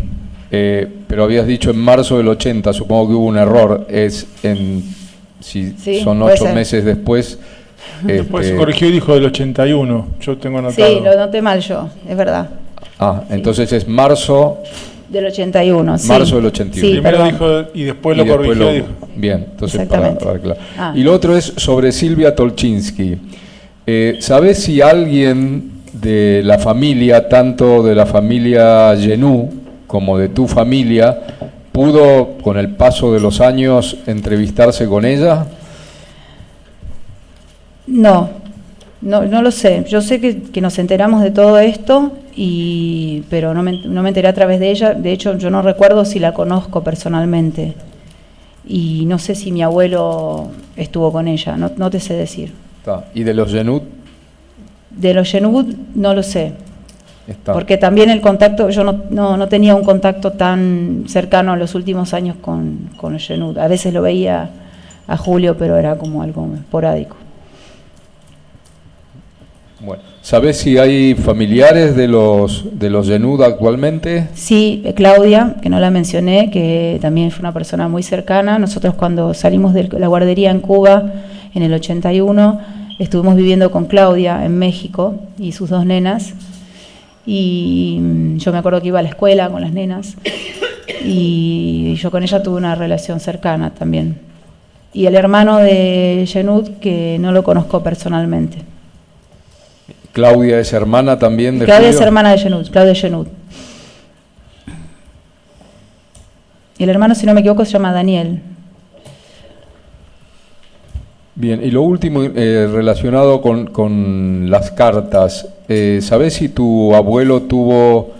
Pero habías dicho en marzo del 80, supongo que hubo un error. Sí, son 8 meses después. Después se corrigió y dijo del 81. Yo tengo anotado. Sí, lo noté mal yo, es verdad. Entonces es marzo Del 81, sí. Marzo del 81. Sí, Primero perdón. dijo y después lo corrigió. Dijo. Bien, entonces Exactamente. para claro. Ah. Y lo otro es sobre Silvia Tolchinsky. ¿Sabés si alguien de la familia, tanto de la familia Genú como de tu familia, pudo con el paso de los años entrevistarse con ella? No lo sé. Yo sé que nos enteramos de todo esto, pero no me enteré a través de ella. De hecho, yo no recuerdo si la conozco personalmente. Y no sé si mi abuelo estuvo con ella, no te sé decir. Está. ¿Y de los Genú? De los Genud no lo sé. Está. Porque también el contacto, yo no tenía un contacto tan cercano en los últimos años con los Genud. A veces lo veía a Julio, pero era como algo esporádico. Bueno, ¿sabés si hay familiares de los Genud actualmente? Sí, Claudia, que no la mencioné, que también fue una persona muy cercana. Nosotros cuando salimos de la guardería en Cuba en el 81, estuvimos viviendo con Claudia en México y sus 2 nenas. Y yo me acuerdo que iba a la escuela con las nenas y yo con ella tuve una relación cercana también. Y el hermano de Genud, que no lo conozco personalmente. ¿Claudia es hermana también de Claudia Julio? es hermana de Genud, Claudia Genud. Y el hermano, si no me equivoco, se llama Daniel. Bien, y lo último relacionado con las cartas. ¿Sabés si tu abuelo tuvo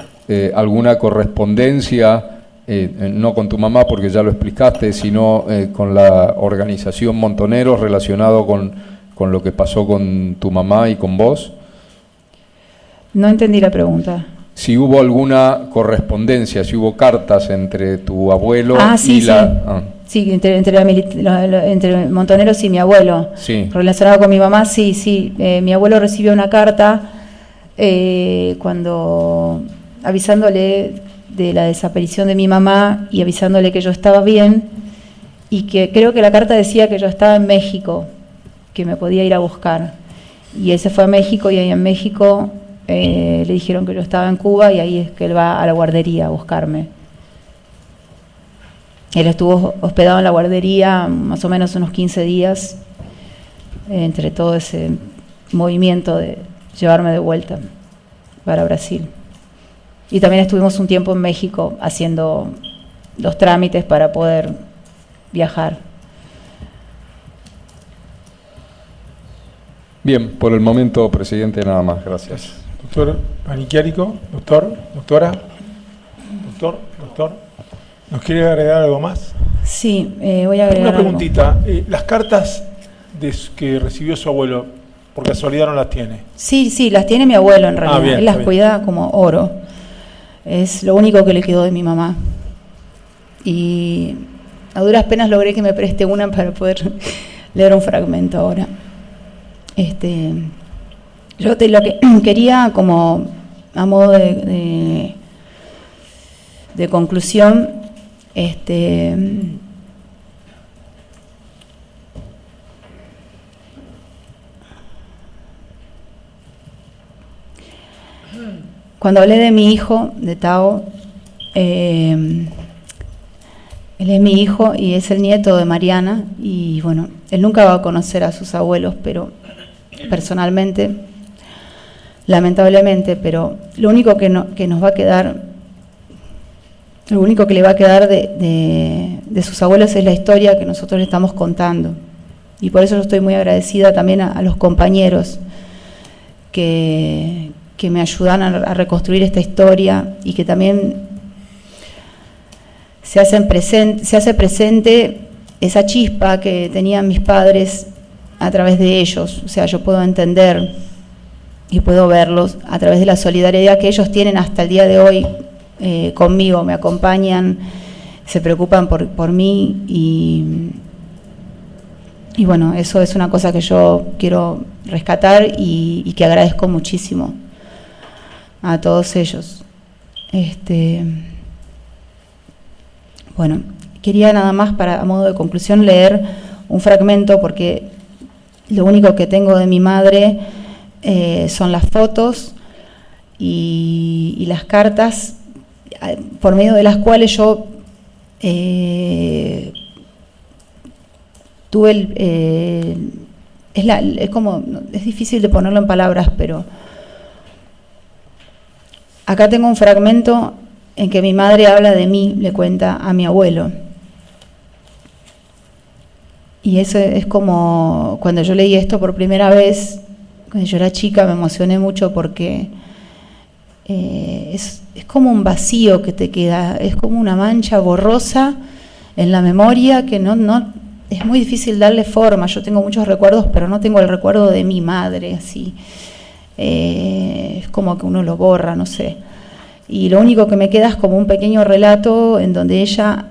alguna correspondencia, no con tu mamá porque ya lo explicaste, sino con la organización Montoneros relacionado con lo que pasó con tu mamá y con vos? No entendí la pregunta. Si hubo alguna correspondencia, si hubo cartas entre tu abuelo Sí, y sí. la... Sí, entre Montoneros y mi abuelo. Sí. Relacionado con mi mamá, sí. Mi abuelo recibió una carta cuando avisándole de la desaparición de mi mamá y avisándole que yo estaba bien, y que creo que la carta decía que yo estaba en México, que me podía ir a buscar. Y él se fue a México y ahí en México le dijeron que yo estaba en Cuba y ahí es que él va a la guardería a buscarme. Él estuvo hospedado en la guardería más o menos unos 15 días, entre todo ese movimiento de llevarme de vuelta para Brasil. Y también estuvimos un tiempo en México haciendo los trámites para poder viajar. Bien, por el momento, presidente, nada más. Gracias. Doctor Aniquiarico, doctora. ¿Nos quiere agregar algo más? Sí, voy a agregar Una algo. preguntita. Las cartas que recibió su abuelo, por casualidad no las tiene. Sí, las tiene mi abuelo en realidad. Bien, Él las está bien. cuida como oro. Es lo único que le quedó de mi mamá. Y a duras penas logré que me preste una para poder leer un fragmento ahora. Yo lo que quería, como a modo de conclusión, cuando hablé de mi hijo, de Tao, él es mi hijo y es el nieto de Mariana, y bueno, él nunca va a conocer a sus abuelos, pero personalmente, lamentablemente, pero lo único que nos va a quedar, lo único que le va a quedar de sus abuelos es la historia que nosotros le estamos contando. Y por eso yo estoy muy agradecida también a los compañeros que me ayudan a reconstruir esta historia, y que también se hace presente esa chispa que tenían mis padres a través de ellos. O sea, yo puedo entender y puedo verlos a través de la solidaridad que ellos tienen hasta el día de hoy conmigo, me acompañan, se preocupan por mí, y bueno, eso es una cosa que yo quiero rescatar y que agradezco muchísimo a todos ellos. Bueno, quería nada más, a modo de conclusión, leer un fragmento, porque lo único que tengo de mi madre son las fotos y las cartas por medio de las cuales yo tuve es difícil de ponerlo en palabras, pero acá tengo un fragmento en que mi madre habla de mí, le cuenta a mi abuelo. Y eso es como, cuando yo leí esto por primera vez, cuando yo era chica, me emocioné mucho porque es como un vacío que te queda, es como una mancha borrosa en la memoria que no es muy difícil darle forma. Yo tengo muchos recuerdos, pero no tengo el recuerdo de mi madre, así. Es como que uno lo borra, no sé. Y lo único que me queda es como un pequeño relato en donde ella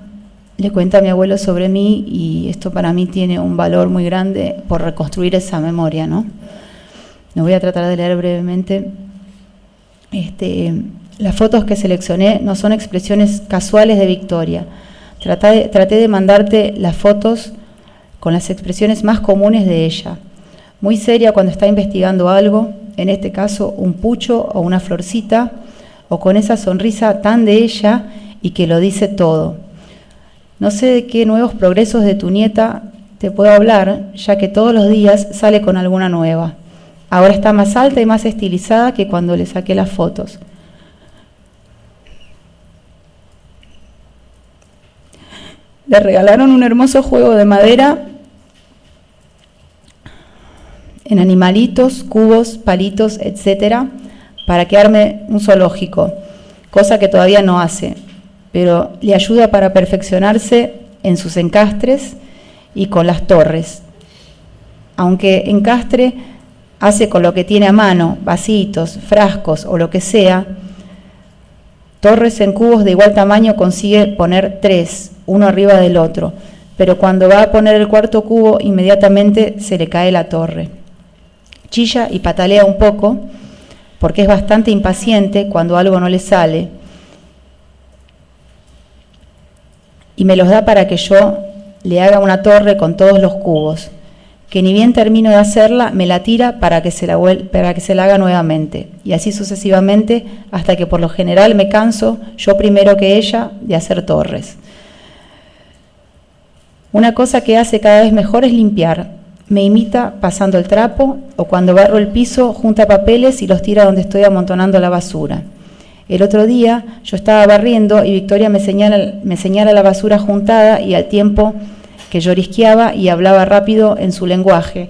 le cuenta a mi abuelo sobre mí, y esto para mí tiene un valor muy grande por reconstruir esa memoria, ¿no? Me voy a tratar de leer brevemente. Las fotos que seleccioné no son expresiones casuales de Victoria. Traté de mandarte las fotos con las expresiones más comunes de ella. Muy seria cuando está investigando algo, en este caso un pucho o una florcita, o con esa sonrisa tan de ella y que lo dice todo. No sé de qué nuevos progresos de tu nieta te puedo hablar, ya que todos los días sale con alguna nueva. Ahora está más alta y más estilizada que cuando le saqué las fotos. Le regalaron un hermoso juego de madera en animalitos, cubos, palitos, etcétera, para que arme un zoológico, cosa que todavía no hace, pero le ayuda para perfeccionarse en sus encastres y con las torres. Aunque encastre hace con lo que tiene a mano, vasitos, frascos o lo que sea, torres en cubos de igual tamaño consigue poner 3, uno arriba del otro, pero cuando va a poner el cuarto cubo, inmediatamente se le cae la torre. Chilla y patalea un poco, porque es bastante impaciente cuando algo no le sale, y me los da para que yo le haga una torre con todos los cubos, que ni bien termino de hacerla, me la tira para que se la haga nuevamente, y así sucesivamente, hasta que por lo general me canso, yo primero que ella, de hacer torres. Una cosa que hace cada vez mejor es limpiar. Me imita pasando el trapo, o cuando barro el piso, junta papeles y los tira donde estoy amontonando la basura. El otro día yo estaba barriendo y Victoria me señala la basura juntada, y al tiempo que llorisqueaba y hablaba rápido en su lenguaje.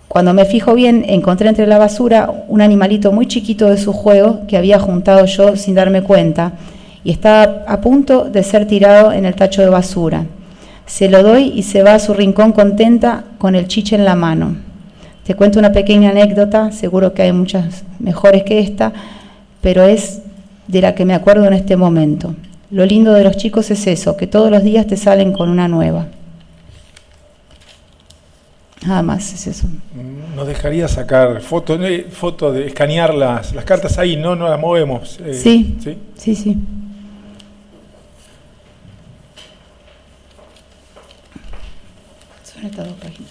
Cuando me fijo bien, encontré entre la basura un animalito muy chiquito de su juego que había juntado yo sin darme cuenta, y estaba a punto de ser tirado en el tacho de basura. Se lo doy y se va a su rincón contenta con el chiche en la mano. Te cuento una pequeña anécdota, seguro que hay muchas mejores que esta, pero es de la que me acuerdo en este momento. Lo lindo de los chicos es eso, que todos los días te salen con una nueva. Nada más es eso. ¿Nos dejaría sacar fotos de escanear las cartas ahí? No las movemos. Sí. Son estas 2 páginas.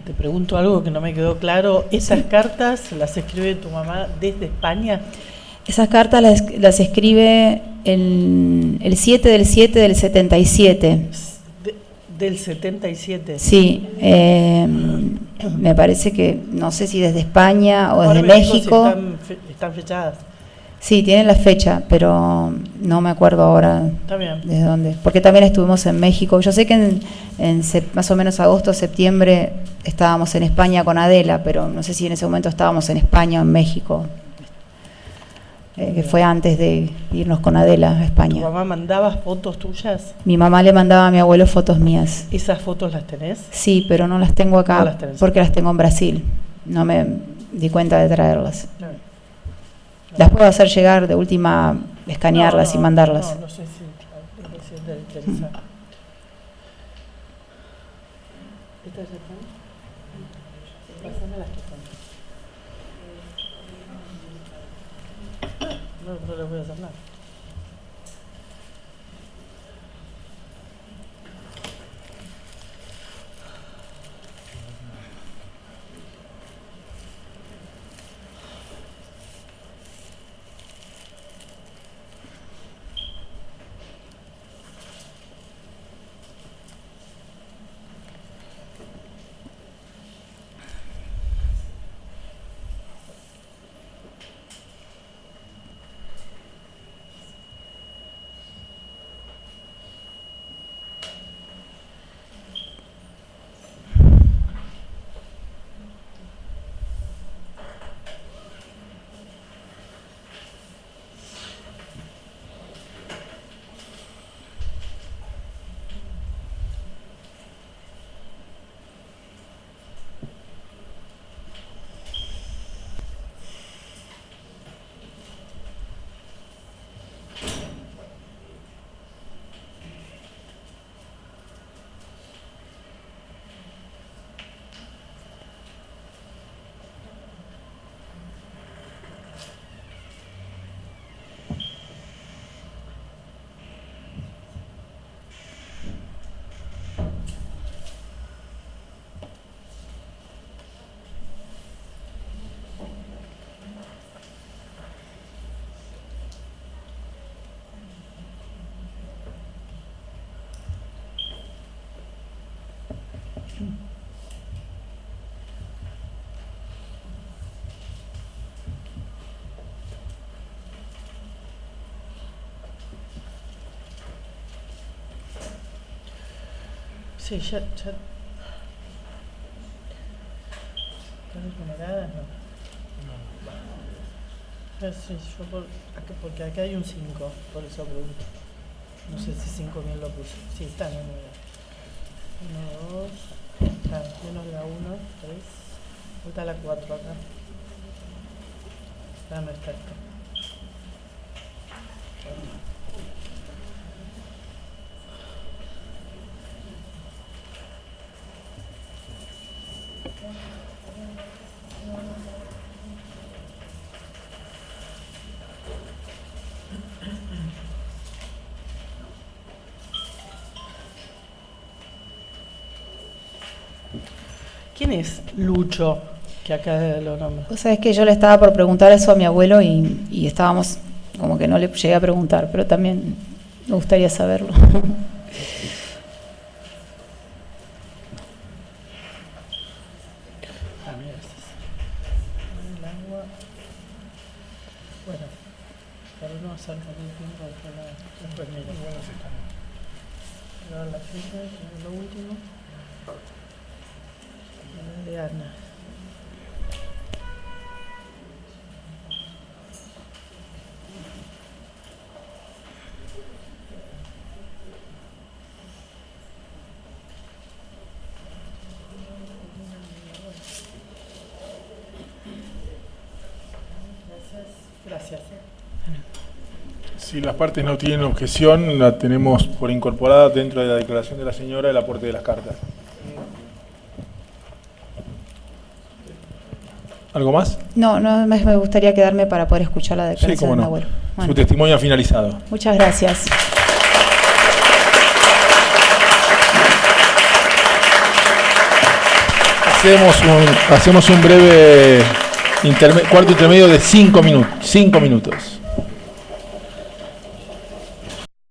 Te pregunto algo que no me quedó claro. ¿Esas cartas las escribe tu mamá desde España? Esas cartas las escribe el 7 del 7 del 77. ¿Del 77? Sí, me parece que, no sé si desde España o desde Ahora México. Si están fechadas. Sí, tienen la fecha, pero no me acuerdo ahora desde dónde. Porque también estuvimos en México. Yo sé que en más o menos agosto, septiembre estábamos en España con Adela, pero no sé si en ese momento estábamos en España o en México. que fue antes de irnos con Adela a ¿Tu España. mamá mandaba fotos tuyas? Mi mamá le mandaba a mi abuelo fotos mías. ¿Esas fotos las tenés? Sí, pero no las tengo acá No las tenés. porque las tengo en Brasil. No me di cuenta de traerlas. No. Las puedo hacer llegar de última, escanearlas y mandarlas. No sé si te interesa. ¿Estas ya están? Pásame las que están. No les voy a hacer nada. Sí, ya. ¿Estás numeradas? No. Sí, porque acá hay un 5, por eso pregunto. No sé si 5.000 lo puse. Sí, están numeradas. 1, 2, menos la 1, 3. Falta la 4 acá. Ah, no está acá. ¿Quién es Lucho? Que acá lo nombra. O sea, es que yo le estaba por preguntar eso a mi abuelo y estábamos como que no le llegué a preguntar, pero también me gustaría saberlo. El agua. Bueno, para no hacer el tiempo de la enfermera. Bueno, sí está. La fecha, lo último. De Ana. Gracias. Si las partes no tienen objeción, la tenemos por incorporada dentro de la declaración de la señora el aporte de las cartas. ¿Algo más? No, me gustaría quedarme para poder escuchar la declaración Sí, cómo de mi no. abuelo. Bueno, Su testimonio ha finalizado. muchas gracias. Hacemos un breve cuarto intermedio de 5 minutos.